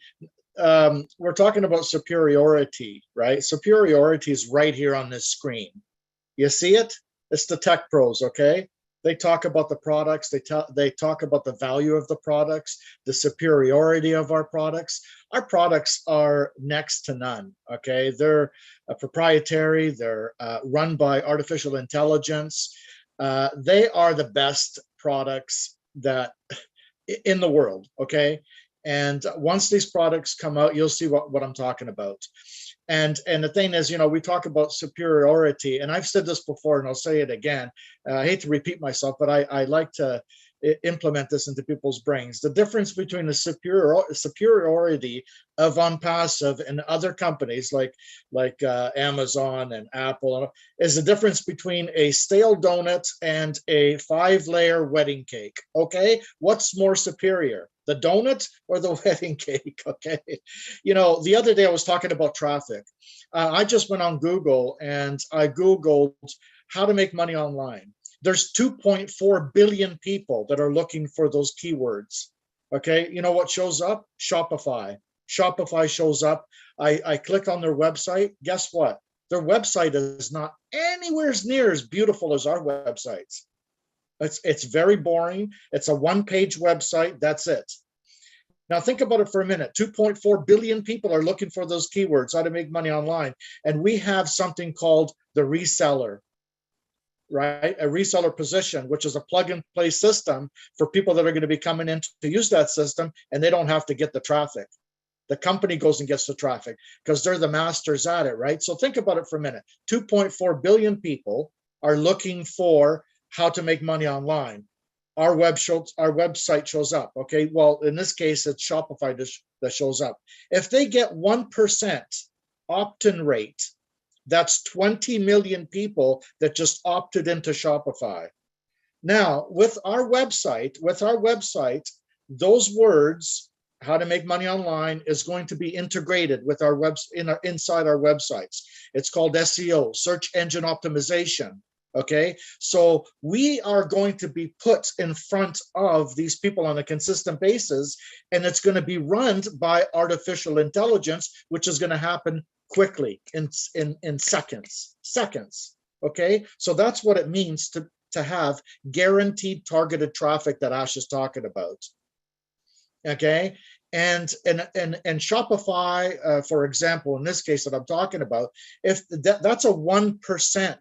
We're talking about superiority, right? Superiority is right here on this screen. You see it? It's the tech pros, okay? They talk about the products. They talk about the value of the products, the superiority of our products. Our products are next to none, okay? They're proprietary. They're run by artificial intelligence. They are the best products that in the world, okay? And once these products come out, you'll see what I'm talking about. And the thing is, you know, we talk about superiority, and I've said this before, and I'll say it again. I hate to repeat myself, but I like to implement this into people's brains. The difference between the superiority of ONPASSIVE and other companies like Amazon and Apple is the difference between a stale donut and a 5-layer wedding cake. Okay, what's more superior, the donut or the wedding cake? Okay, you know, the other day I was talking about traffic. I just went on Google and I Googled how to make money online. There's 2.4 billion people that are looking for those keywords. Okay, you know what shows up? Shopify. Shopify shows up. I click on their website. Guess what? Their website is not anywhere near as beautiful as our websites. It's very boring. It's a one-page website. That's it. Now think about it for a minute. 2.4 billion people are looking for those keywords, how to make money online. And we have something called the reseller, right? A reseller position, which is a plug and play system for people that are going to be coming in to use that system, and they don't have to get the traffic. The company goes and gets the traffic because they're the masters at it, right? So think about it for a minute. 2.4 billion people are looking for how to make money online. Our website shows up, okay? Well, in this case, it's Shopify that shows up. If they get 1% opt-in rate, that's 20 million people that just opted into Shopify. Now, with our website, those words how to make money online is going to be integrated with our inside our websites. It's called SEO, search engine optimization. Okay, so we are going to be put in front of these people on a consistent basis, and it's going to be run by artificial intelligence, which is going to happen quickly in seconds. Okay, so that's what it means to have guaranteed targeted traffic that Ash is talking about. Okay, and Shopify, for example, in this case that I'm talking about, if that's a 1%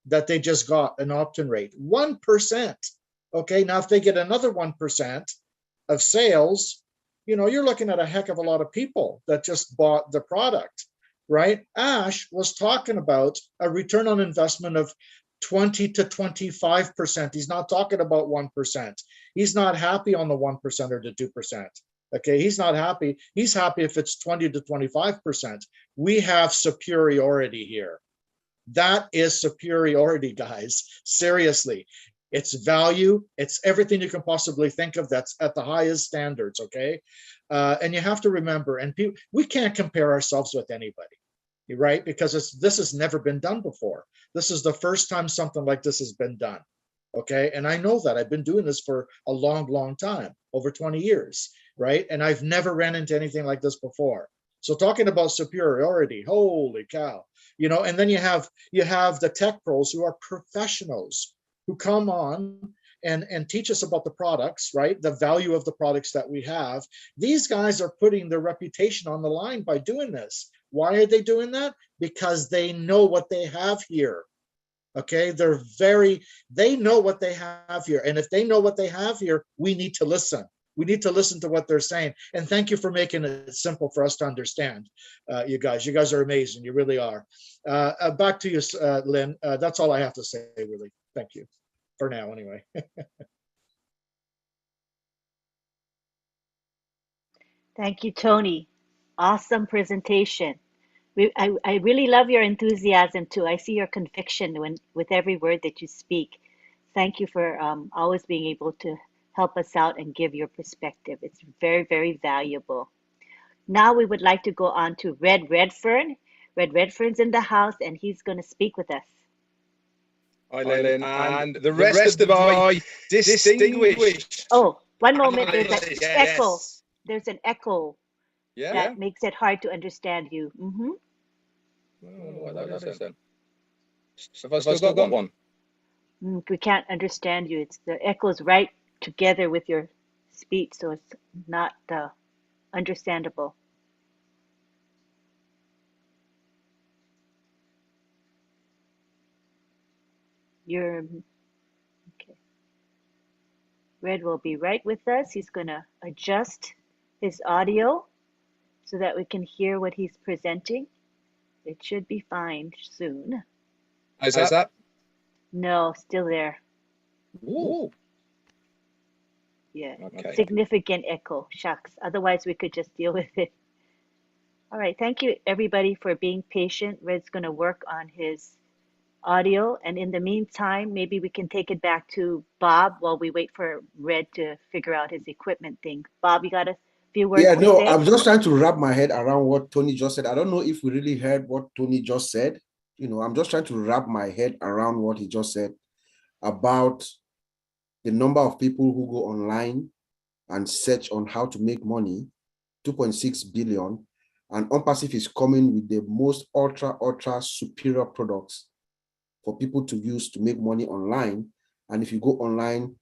that they just got an opt-in rate, 1%. Okay, now if they get another 1% of sales, you're looking at a heck of a lot of people that just bought the product, right? Ash was talking about a return on investment of 20 to 25%. He's not talking about 1%. He's not happy on the 1% or the 2%. Okay, he's not happy. He's happy if it's 20 to 25%. We have superiority here. That is superiority, guys. Seriously, it's value. It's everything you can possibly think of that's at the highest standards, okay? And you have to remember, and we can't compare ourselves with anybody, right? Because this has never been done before. This is the first time something like this has been done, okay? And I know that. I've been doing this for a long, long time, over 20 years, right? And I've never ran into anything like this before. So talking about superiority, holy cow. And then you have the tech pros who are professionals who come on and teach us about the products, right? The value of the products that we have. These guys are putting their reputation on the line by doing this. Why are they doing that? Because they know what they have here. Okay, they know what they have here. And if they know what they have here, we need to listen. We need to listen to what they're saying. And thank you for making it simple for us to understand, you guys. You guys are amazing. You really are. Back to you, Lynn. That's all I have to say, really. Thank you. For now, anyway. Thank you, Tony. Awesome presentation. I really love your enthusiasm too. I see your conviction with every word that you speak. Thank you for always being able to help us out and give your perspective. It's very, very valuable. Now we would like to go on to Red Redfern. Red Redfern's in the house and he's going to speak with us. Hi, Lynn, and the rest of our distinguished. Oh, one moment. There's an panelists. echo. Yes. There's an echo that makes it hard to understand you. Mm-hmm. Oh, that is then. Have I still got one? We can't understand you. The echo's right together with your speech, so it's not understandable. Okay. Red will be right with us. He's going to adjust his audio so that we can hear what he's presenting. It should be fine soon. Is that? No, still there. Ooh. Yeah, Okay. significant echo. Shucks. Otherwise, we could just deal with it. All right. Thank you, everybody, for being patient. Red's going to work on his audio. And in the meantime, maybe we can take it back to Bob while we wait for Red to figure out his equipment thing. Bob, you got a few words to say? I'm just trying to wrap my head around what Tony just said. I don't know if we really heard what Tony just said. I'm just trying to wrap my head around what he just said about the number of people who go online and search on how to make money, 2.6 billion, and ONPASSIVE is coming with the most ultra superior products for people to use to make money online. And if you go online,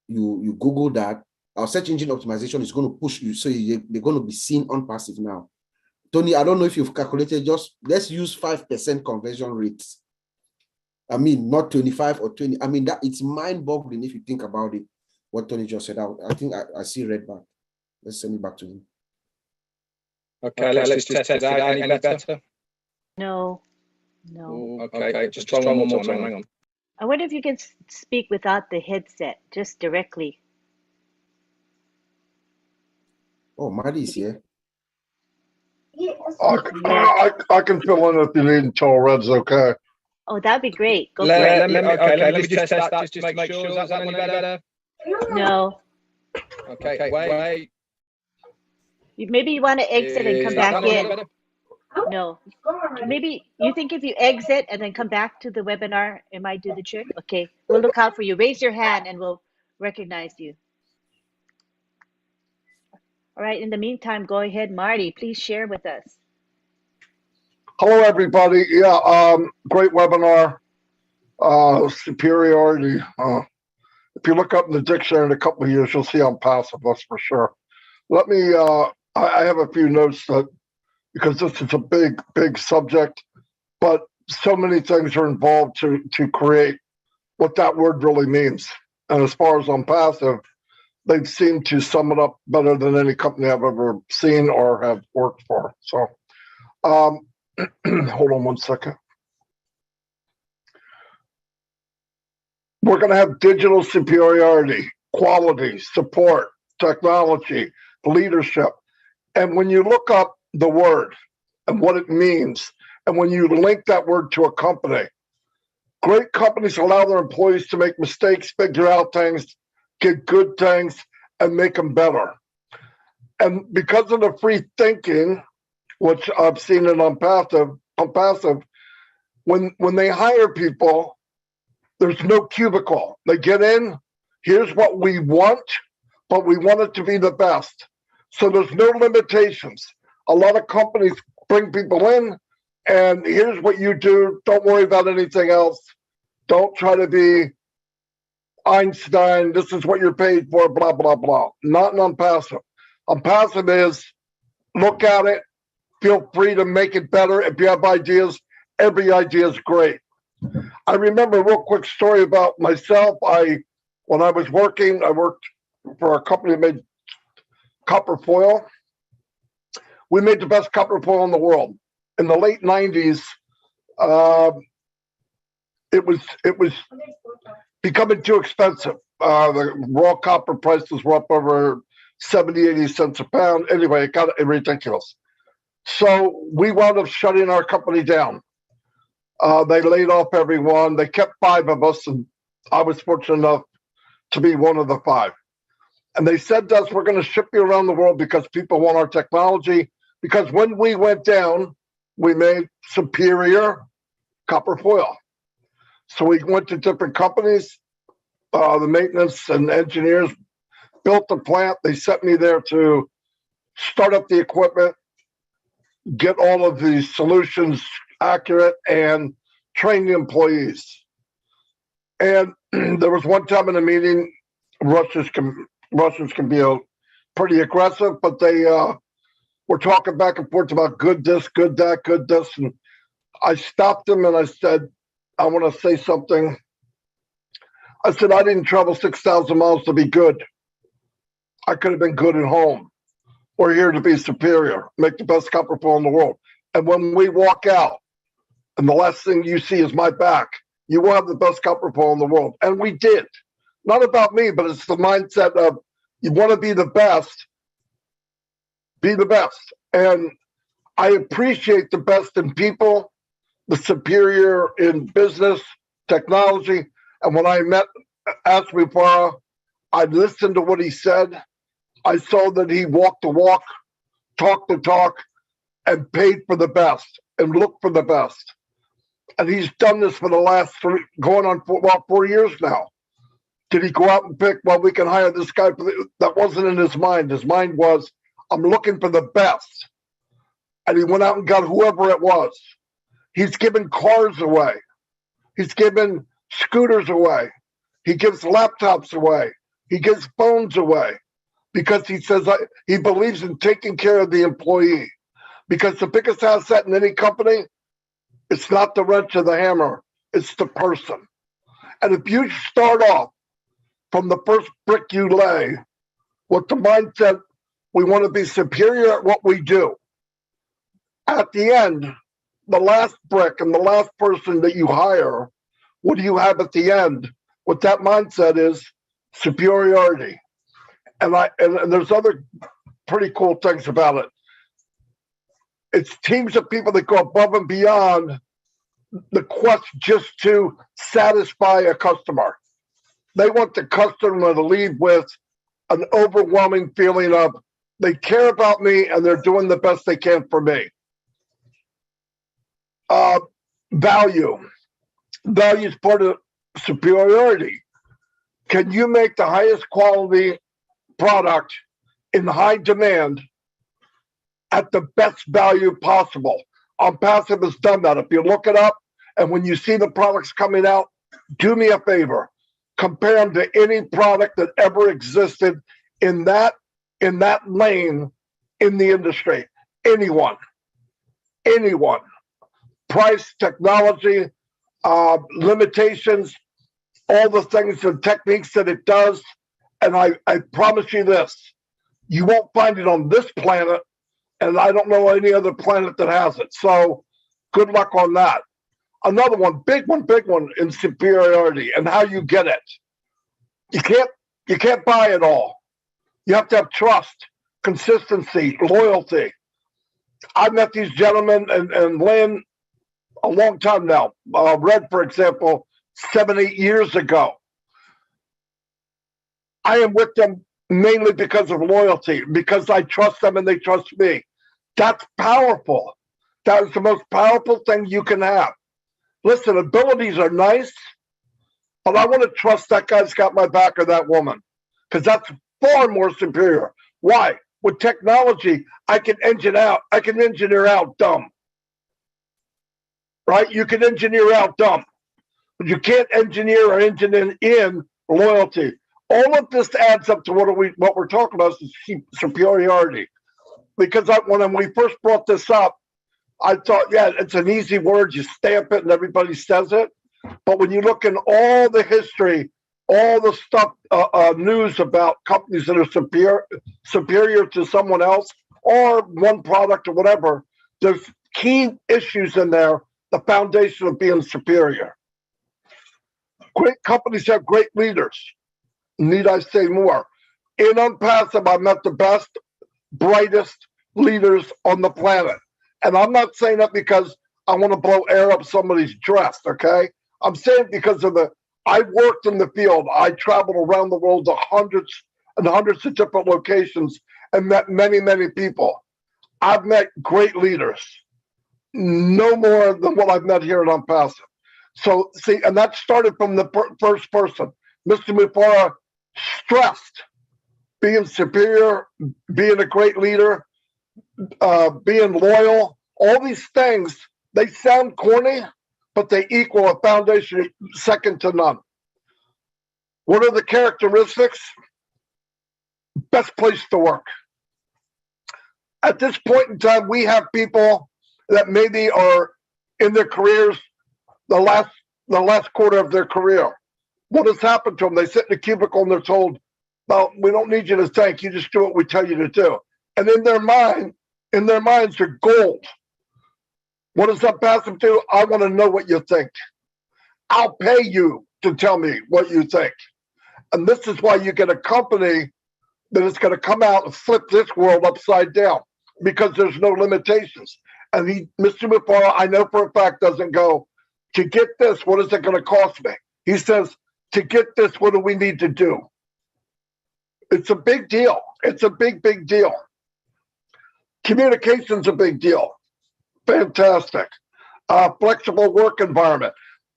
you Google that, our search engine optimization is going to push you, so they're going to be seen ONPASSIVE now. Tony, I don't know if you've calculated, just let's use 5% conversion rates. I mean, not 25 or 20. I mean, that it's mind-boggling if you think about it, what Tony just said. I think I see Red back. Let's send it back to him. Okay, let's just test it out. Any better? No. Ooh, okay, just try one more time. Hang on. I wonder if you can speak without the headset, just directly. Oh, Marty's here. I can fill in if you need until Red's okay. Oh, that'd be great. Go for Let it. me just test that just to make sure. Is that any better? No. Okay, wait. Maybe you want to exit and come back Is in. that better? No. Maybe you think if you exit and then come back to the webinar, it might do the trick? Okay, we'll look out for you. Raise your hand and we'll recognize you. All right, in the meantime, go ahead, Marty, please share with us. Hello, everybody. Yeah, great webinar. Superiority. If you look up in the dictionary in a couple of years, you'll see I'm passive, that's for sure. Let me, I have a few notes that, because this is a big, big subject, but so many things are involved to create what that word really means. And as far as I'm passive, they seem to sum it up better than any company I've ever seen or have worked for. So, hold on one second. We're going to have digital superiority, quality, support, technology, leadership. And when you look up the word and what it means, and when you link that word to a company, great companies allow their employees to make mistakes, figure out things, get good things, and make them better. And because of the free thinking, which I've seen in ONPASSIVE, when they hire people, there's no cubicle. They get in, here's what we want, but we want it to be the best. So there's no limitations. A lot of companies bring people in, and here's what you do. Don't worry about anything else. Don't try to be Einstein. This is what you're paid for, blah, blah, blah. Not an ONPASSIVE. ONPASSIVE is look at it, feel free to make it better. If you have ideas, every idea is great. I remember a real quick story about myself. When I was working, I worked for a company that made copper foil. We made the best copper foil in the world. In the late 90s, it was becoming too expensive. The raw copper prices were up over 70, 80 cents a pound. Anyway, it got ridiculous. So we wound up shutting our company down. They laid off everyone. They kept 5 of us, and I was fortunate enough to be one of the 5. And they said to us, we're going to ship you around the world because people want our technology. Because when we went down, we made superior copper foil. So we went to different companies. The maintenance and engineers built the plant. They sent me there to start up the equipment, get all of the solutions accurate, and train the employees. And there was one time in a meeting, Russians can be pretty aggressive, but they were talking back and forth about good this, good that, good this. And I stopped them and I said, I want to say something. I said, I didn't travel 6,000 miles to be good. I could have been good at home. We're here to be superior, make the best copper foil in the world. And when we walk out, and the last thing you see is my back, you will have the best copper foil in the world. And we did. Not about me, but it's the mindset of you want to be the best, be the best. And I appreciate the best in people, the superior in business, technology. And when I met Asmipara, I listened to what he said. I saw that he walked the walk, talked the talk, and paid for the best and looked for the best. And he's done this for the last 4 years now. Did he go out and pick, well, we can hire this guy? That wasn't in his mind. His mind was, I'm looking for the best. And he went out and got whoever it was. He's given cars away. He's given scooters away. He gives laptops away. He gives phones away because he says he believes in taking care of the employee. Because the biggest asset in any company, it's not the wrench or the hammer, it's the person. And if you start off from the first brick you lay with the mindset, we want to be superior at what we do. At the end, the last brick and the last person that you hire, what do you have at the end? What that mindset is superiority. And there's other pretty cool things about it. It's teams of people that go above and beyond the quest just to satisfy a customer. They want the customer to leave with an overwhelming feeling of, They care about me, and they're doing the best they can for me. Value. Value is part of superiority. Can you make the highest quality product in high demand at the best value possible? ONPASSIVE has done that. If you look it up, and when you see the products coming out, do me a favor. Compare them to any product that ever existed in that lane in the industry. Anyone. Price, technology, limitations, all the things and techniques that it does. And I promise you this, you won't find it on this planet, and I don't know any other planet that has it. So good luck on that. Another one, big one in superiority and how you get it. You can't buy it all. You have to have trust, consistency, loyalty. I met these gentlemen and Lynn a long time now. Red, for example, 7, 8 years ago. I am with them mainly because of loyalty, because I trust them and they trust me. That's powerful. That is the most powerful thing you can have. Listen, abilities are nice, but I want to trust that guy's got my back or that woman, because that's far more superior. Why? With technology, I can engineer out dumb. Right? You can engineer out dumb, but you can't engineer or engineer in loyalty. All of this adds up to what we're talking about is superiority. Because when we first brought this up, I thought, yeah, it's an easy word. You stamp it and everybody says it. But when you look in all the history, all the stuff, news about companies that are superior to someone else or one product or whatever, there's key issues in there, the foundation of being superior. Great companies have great leaders. Need I say more? In ONPASSIVE, I met the best, brightest leaders on the planet. And I'm not saying that because I want to blow air up somebody's dress, okay? I'm saying it because I worked in the field. I traveled around the world to hundreds and hundreds of different locations and met many, many people. I've met great leaders, no more than what I've met here at ONPASSIVE. So, see, and that started from the first person. Mr. Mufara stressed being superior, being a great leader, being loyal. All these things, they sound corny, but they equal a foundation second to none. What are the characteristics? Best place to work. At this point in time, we have people that maybe are in their careers the last quarter of their career. What has happened to them? They sit in a cubicle and they're told, well, we don't need you to think, you just do what we tell you to do. And in their minds, they're gold. What does ONPASSIVE do? I want to know what you think. I'll pay you to tell me what you think. And this is why you get a company that is going to come out and flip this world upside down, because there's no limitations. And Mr. Mufara, I know for a fact, doesn't go, to get this, what is it going to cost me? He says, to get this, what do we need to do? It's a big deal. It's a big, big deal. Communication's a big deal. Fantastic. Flexible work environment.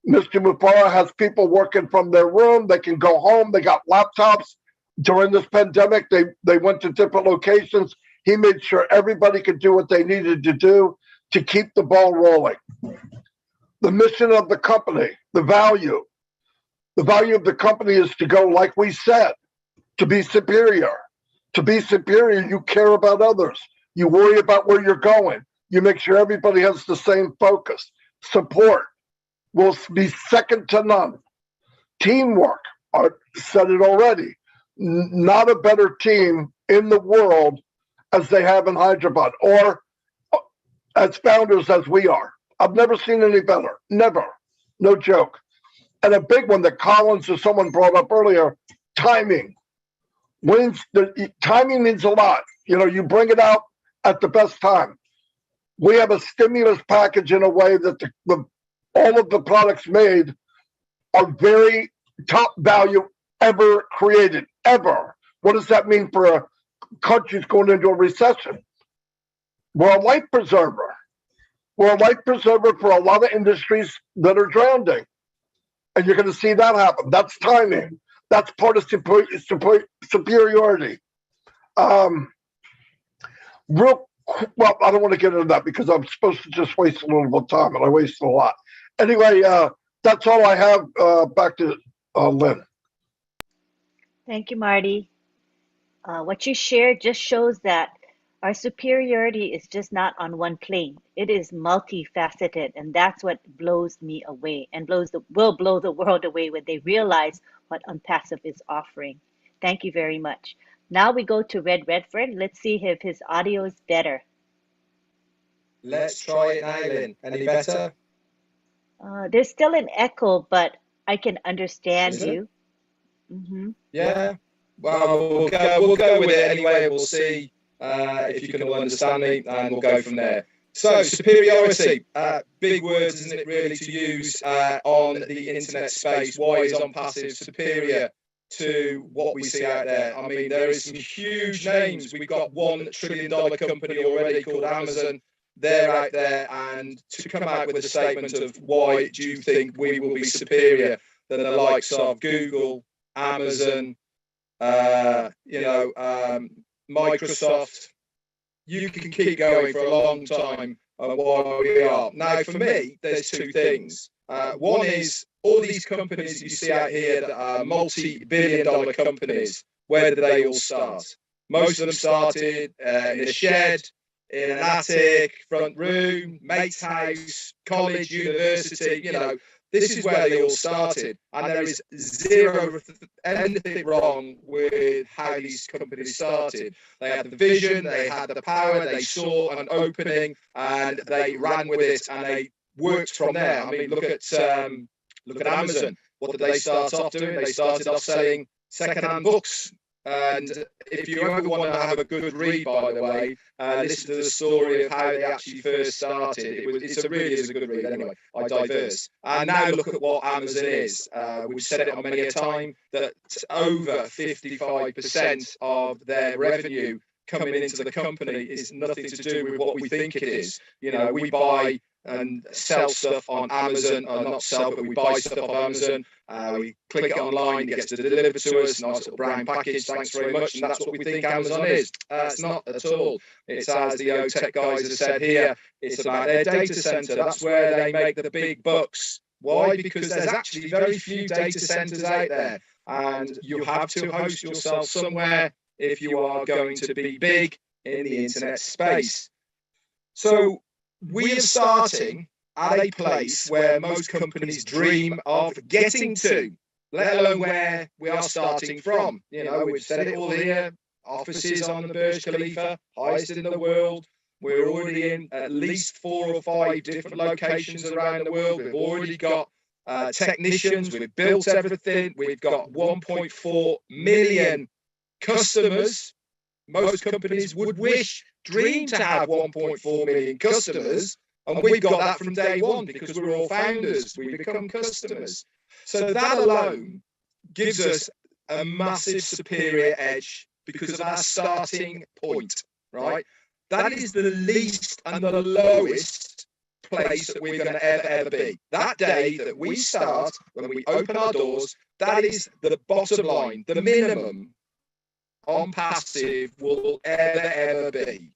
Mr. Mufara has people working from their room. They can go home. They got laptops. During this pandemic, they went to different locations. He made sure everybody could do what they needed to do to keep the ball rolling. The mission of the company, the value. The value of the company is to go, like we said, to be superior. To be superior, you care about others. You worry about where you're going. You make sure everybody has the same focus. Support will be second to none. Teamwork, I said it already. Not a better team in the world as they have in Hyderabad, or as founders as we are. I've never seen any better. Never. No joke. And a big one that Collins or someone brought up earlier, timing. Timing means a lot. You know, you bring it out at the best time. We have a stimulus package in a way that all of the products made are very top value ever created, ever. What does that mean for countries going into a recession. We're a life preserver. We're a life preserver for a lot of industries that are drowning. And you're going to see that happen. That's timing. That's part of superiority. Well, I don't want to get into that because I'm supposed to just waste a little bit of time, and I wasted a lot. Anyway, that's all I have. Back to Lynn. Thank you, Marty. What you shared just shows that our superiority is just not on one plane. It is multifaceted, and that's what blows me away and will blow the world away when they realize what ONPASSIVE is offering. Thank you very much. Now we go to Red Redford. Let's see if his audio is better. Let's try it now, Lynn. Any better? There's still an echo, but I can understand Is it? you. Mm-hmm. Yeah. Well, we'll go with it anyway. We'll see if you can all understand me, and we'll go from there. So, superiority, big words, isn't it, really, to use on the internet space. Why is ONPASSIVE superior to what we see out there? I mean, there is some huge names. We've got $1 trillion company already called Amazon. They're out there, and to come out with a statement of why do you think we will be superior than the likes of Google, Amazon, Microsoft. You can keep going for a long time on why we are. Now, for me, there's two things. One is all these companies that you see out here that are multi-billion-dollar companies. Where did they all start? Most of them started in a shed, in an attic, front room, mate's house, college, university, This is where they all started, and there is anything wrong with how these companies started. They had the vision, they had the power, they saw an opening, and they ran with it, and they worked from there. I mean, look at Amazon. What did they start off doing? They started off selling second-hand books. And if you ever want to have a good read, by the way, listen to the story of how they actually first started. It really is a good read. Anyway, I diverse. And now look at what Amazon is. We've said it on many a time that over 55% of their revenue coming into the company is nothing to do with what we think it is. We buy and sell stuff on Amazon, or not sell, but we buy stuff on Amazon. We click it online, it gets delivered to us, nice little brown package, thanks very much, and that's what we think Amazon is. It's not at all. It's, as the OTech guys have said here, it's about their data center. That's where they make the big bucks. Why? Because there's actually very few data centers out there, and you have to host yourself somewhere if you are going to be big in the internet space. So we are starting at a place where most companies dream of getting to, let alone where we are starting from. We've said it all here, offices on the Burj Khalifa, highest in the world. We're already in at least 4 or 5 different locations around the world. We've already got technicians, we've built everything. We've got 1.4 million customers. Most companies would dream to have 1.4 million customers, and we've got that from day one because we're all founders. We become customers. So that alone gives us a massive superior edge because of our starting point, right? That is the least and the lowest place that we're going to ever be. That day that we start, when we open our doors, that is the bottom line, the minimum ONPASSIVE will ever be.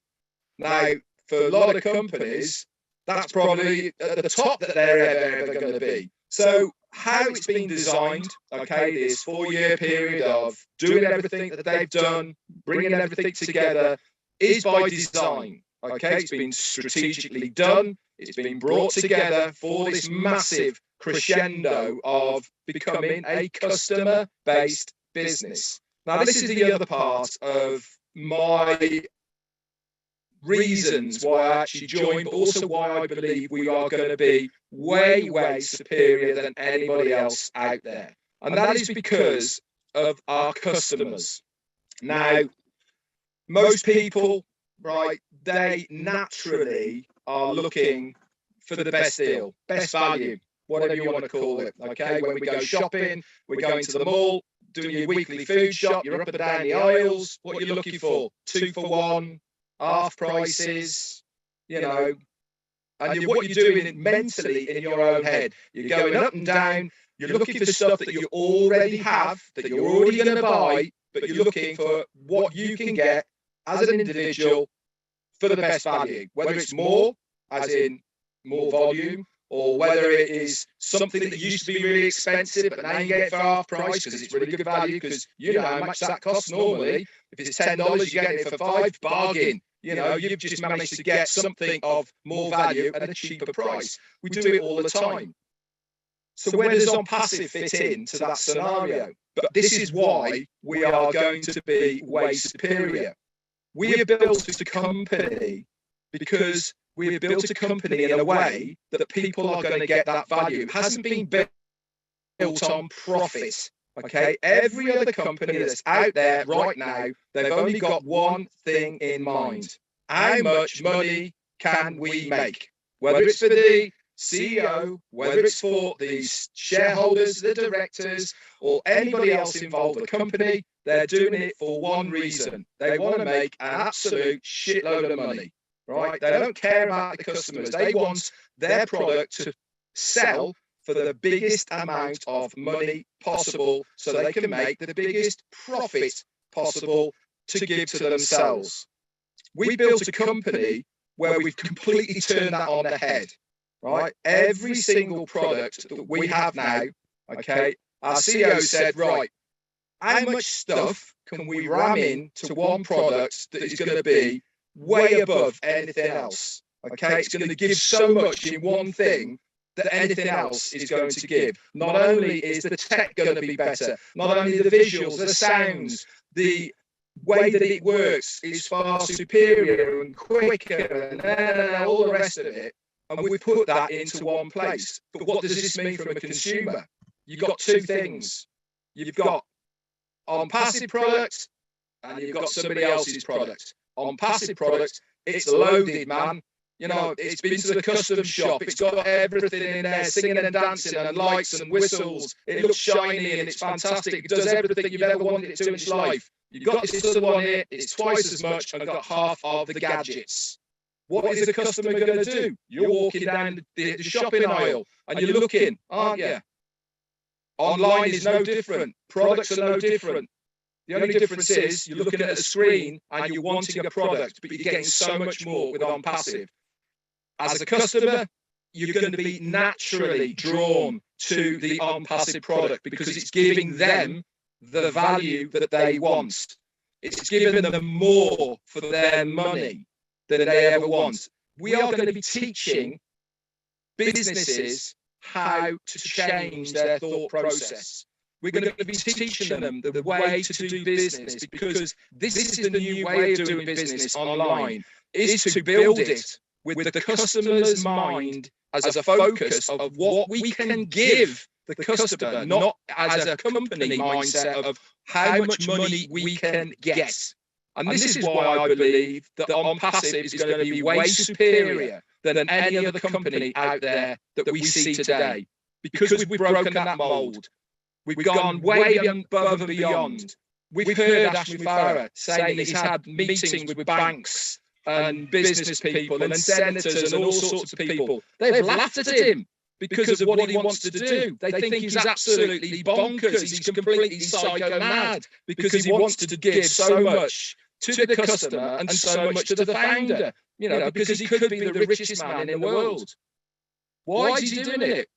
Now, for a lot of companies, that's probably at the top that they're ever going to be. So how it's been designed, okay, this 4-year period of doing everything that they've done, bringing everything together, is by design, okay? It's been strategically done. It's been brought together for this massive crescendo of becoming a customer-based business. Now, this is the other part of my reasons why I actually joined, but also why I believe we are going to be way, way superior than anybody else out there. And that is because of our customers. Now, most people, right, they naturally are looking for the best deal, best value, whatever you want to call it, okay? When we go shopping, we're going to the mall, doing your weekly food shop, you're up and down the aisles, what you're looking for, 2 for 1, half prices, you know, and what you're doing mentally in your own head. You're going up and down, you're looking for stuff that you already have, that you're already going to buy, but you're looking for what you can get as an individual for the best value, whether it's more, as in more volume, or whether it is something that used to be really expensive, but now you get it for half price because it's really good value, because you know how much that costs normally. If it's $10, you're getting it for $5, bargain. You know, you've just managed to get something of more value at a cheaper price. We do it all the time. So where does ONPASSIVE fit into that scenario? But this is why we are going to be way superior. We have built a company because we have built a company in a way that people are going to get that value. It hasn't been built on profit. Okay, every other company that's out there right now, they've only got one thing in mind. How much money can we make? Whether it's for the CEO, whether it's for the shareholders, the directors, or anybody else involved in the company, they're doing it for one reason. They want to make an absolute shitload of money, right? They don't care about the customers. They want their product to sell for the biggest amount of money possible so they can make the biggest profit possible to give to themselves. We built a company where we've completely turned that on the head, right? Every single product that we have now, okay, our CEO said, right, how much stuff can we ram into one product that is going to be way above anything else? Okay, it's going to give so much in one thing that anything else is going to give. Not only is the tech going to be better, not only the visuals, the sounds, the way that it works is far superior and quicker and all the rest of it. And we've put that into one place. But what does this mean from a consumer? You've got two things. You've got ONPASSIVE products and you've got somebody else's product. ONPASSIVE products, it's loaded, man. You know, it's been to the custom shop. It's got everything in there, singing and dancing and lights and whistles. It looks shiny and it's fantastic. It does everything you've ever wanted it to in its life. You've got this other one here. It's twice as much and got half of the gadgets. What is the customer going to do? You're walking down the shopping aisle and you're looking, aren't you? Online is no different. Products are no different. The only difference is you're looking at a screen and you're wanting a product, but you're getting so much more with ONPASSIVE. As a customer, you're going to be naturally drawn to the ONPASSIVE product because it's giving them the value that they want. It's giving them more for their money than they ever want. We are going to be teaching businesses how to change their thought process. We're going to be teaching them the way to do business because this is the new way of doing business online, is to build it with the customer's mind as a focus of what we can give the customer, not as a company mindset of how much money we can get. And this is why I believe that ONPASSIVE is going to be way superior than any other company out there that we see today, because we've broken that mold. We've gone way above and beyond. We've heard Ashmi Farah saying that he's had meetings with banks and business people and senators and all sorts of people. They've laughed at him because of what he wants to do. They think he's absolutely bonkers. He's completely psycho mad because he wants to give so much to the customer and so much to the founder, you know, because he could be the richest man in the world. Why is he doing it?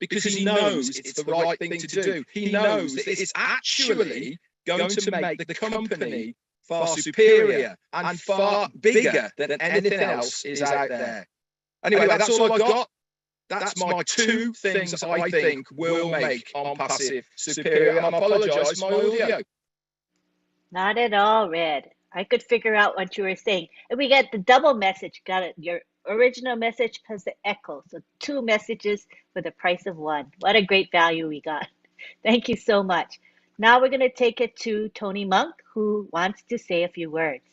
Because he knows it's the right thing to do. He knows that it's actually going to make the company far superior and far bigger than anything else is out there. Anyway, that's all I've got. That's my two things that I think will make ONPASSIVE superior. And I apologise for my audio. Not at all, Red. I could figure out what you were saying. And we got the double message. Got it. Your original message plus the echo. So 2 messages for the price of 1. What a great value we got. Thank you so much. Now we're going to take it to Tony Monk, who wants to say a few words.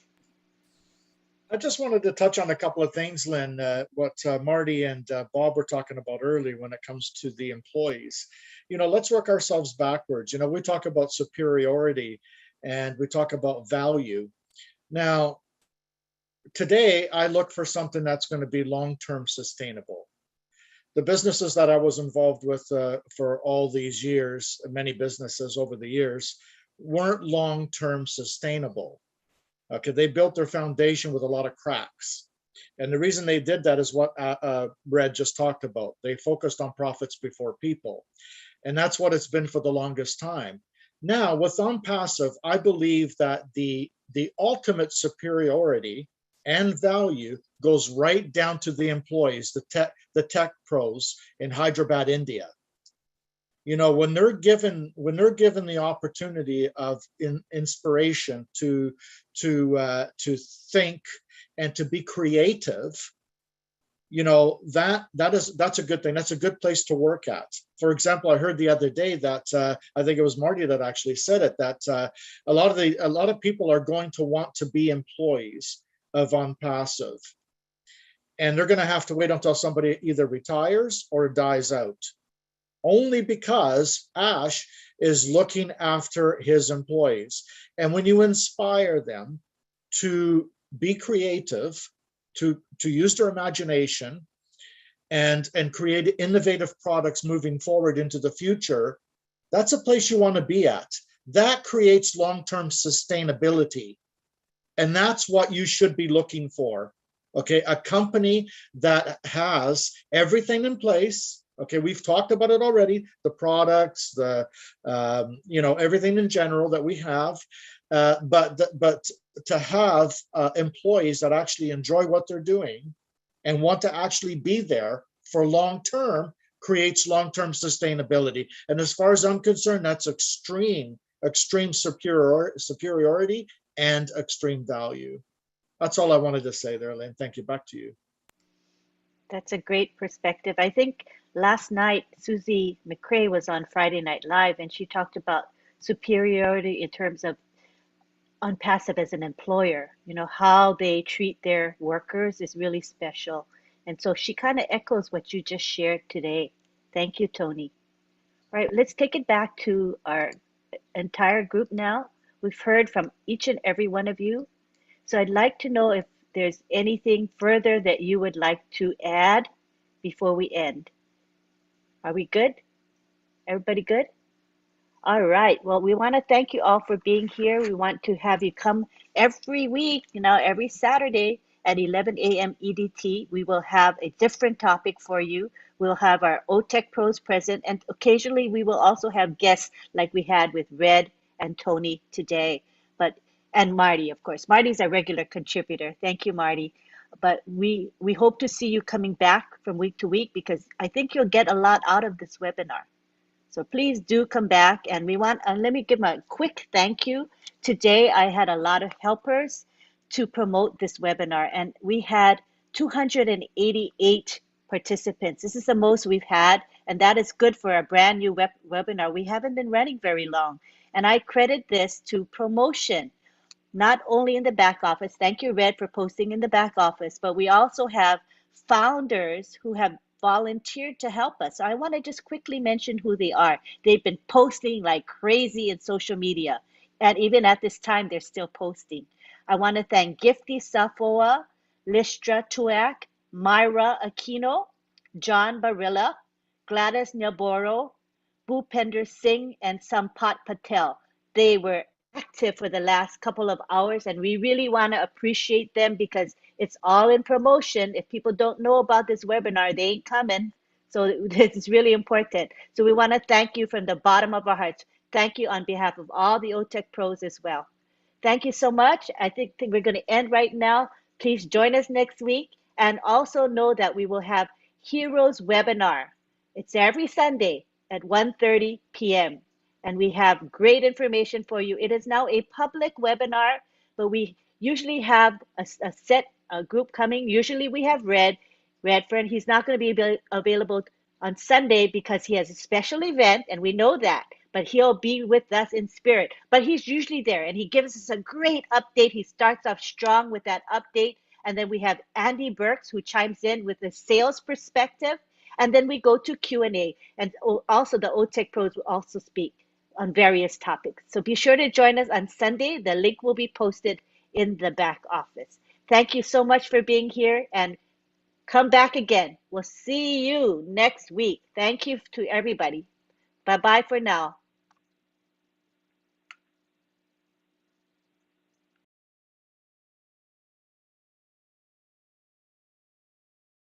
I just wanted to touch on a couple of things, Lynn, what Marty and Bob were talking about earlier when it comes to the employees. let's work ourselves backwards. We talk about superiority and we talk about value. Now, today, I look for something that's going to be long-term sustainable. The businesses that I was involved with for all these years, many businesses over the years, weren't long-term sustainable. Okay, they built their foundation with a lot of cracks. And the reason they did that is what Red just talked about. They focused on profits before people. And that's what it's been for the longest time. Now, with ONPASSIVE, I believe that the ultimate superiority and value goes right down to the employees, the tech pros in Hyderabad, India. When they're given the opportunity of inspiration to think and to be creative, that's a good thing. That's a good place to work at. For example, I heard the other day that I think it was Marty that actually said it, that a lot of people are going to want to be employees of ONPASSIVE, and they're going to have to wait until somebody either retires or dies out, only because Ash is looking after his employees. And when you inspire them to be creative, to use their imagination and create innovative products moving forward into the future, that's a place you want to be at. That creates long-term sustainability. And that's what you should be looking for. Okay, a company that has everything in place. Okay, we've talked about it already, the products, the everything in general that we have, but to have employees that actually enjoy what they're doing and want to actually be there for long term creates long-term sustainability. And as far as I'm concerned, that's extreme superiority and extreme value. That's all I wanted to say there, Lynn. Thank you. Back to you. That's a great perspective. I think last night, Susie McCrae was on Friday Night Live, and she talked about superiority in terms of ONPASSIVE as an employer. How they treat their workers is really special. And so she kind of echoes what you just shared today. Thank you, Tony. All right, let's take it back to our entire group now. We've heard from each and every one of you. So I'd like to know if there's anything further that you would like to add before we end. Are we good? Everybody good? All right. Well, we want to thank you all for being here. We want to have you come every week, every Saturday at 11 a.m. EDT. We will have a different topic for you. We'll have our OTech pros present, and occasionally we will also have guests like we had with Red and Tony today. And Marty, of course. Marty's a regular contributor. Thank you, Marty. But we hope to see you coming back from week to week, because I think you'll get a lot out of this webinar. So please do come back, and let me give a quick thank you. Today I had a lot of helpers to promote this webinar, and we had 288 participants. This is the most we've had, and that is good for a brand new webinar. We haven't been running very long, and I credit this to promotion, not only in the back office. Thank you, Red, for posting in the back office, but we also have founders who have volunteered to help us. So I want to just quickly mention who they are. They've been posting like crazy in social media, and even at this time, they're still posting. I want to thank Gifty Safoa, Listra Tuak, Myra Aquino, John Barilla, Gladys Nyaboro, Bhupender Singh, and Sampat Patel. They were active for the last couple of hours, and we really want to appreciate them because it's all in promotion. If people don't know about this webinar, they ain't coming. So this is really important. So we want to thank you from the bottom of our hearts. Thank you on behalf of all the OTech pros as well. Thank you so much. I think we're going to end right now. Please join us next week, and also know that we will have Heroes webinar. It's every Sunday at 1:30 p.m. and we have great information for you. It is now a public webinar, but we usually have a group coming. Usually we have Redfern. He's not going to be available on Sunday because he has a special event, and we know that, but he'll be with us in spirit. But he's usually there, and he gives us a great update. He starts off strong with that update, and then we have Andy Burks, who chimes in with the sales perspective. And then we go to Q&A. And also the OTech pros will also speak on various topics. So be sure to join us on Sunday. The link will be posted in the back office. Thank you so much for being here, and come back again. We'll see you next week. Thank you to everybody. Bye-bye for now.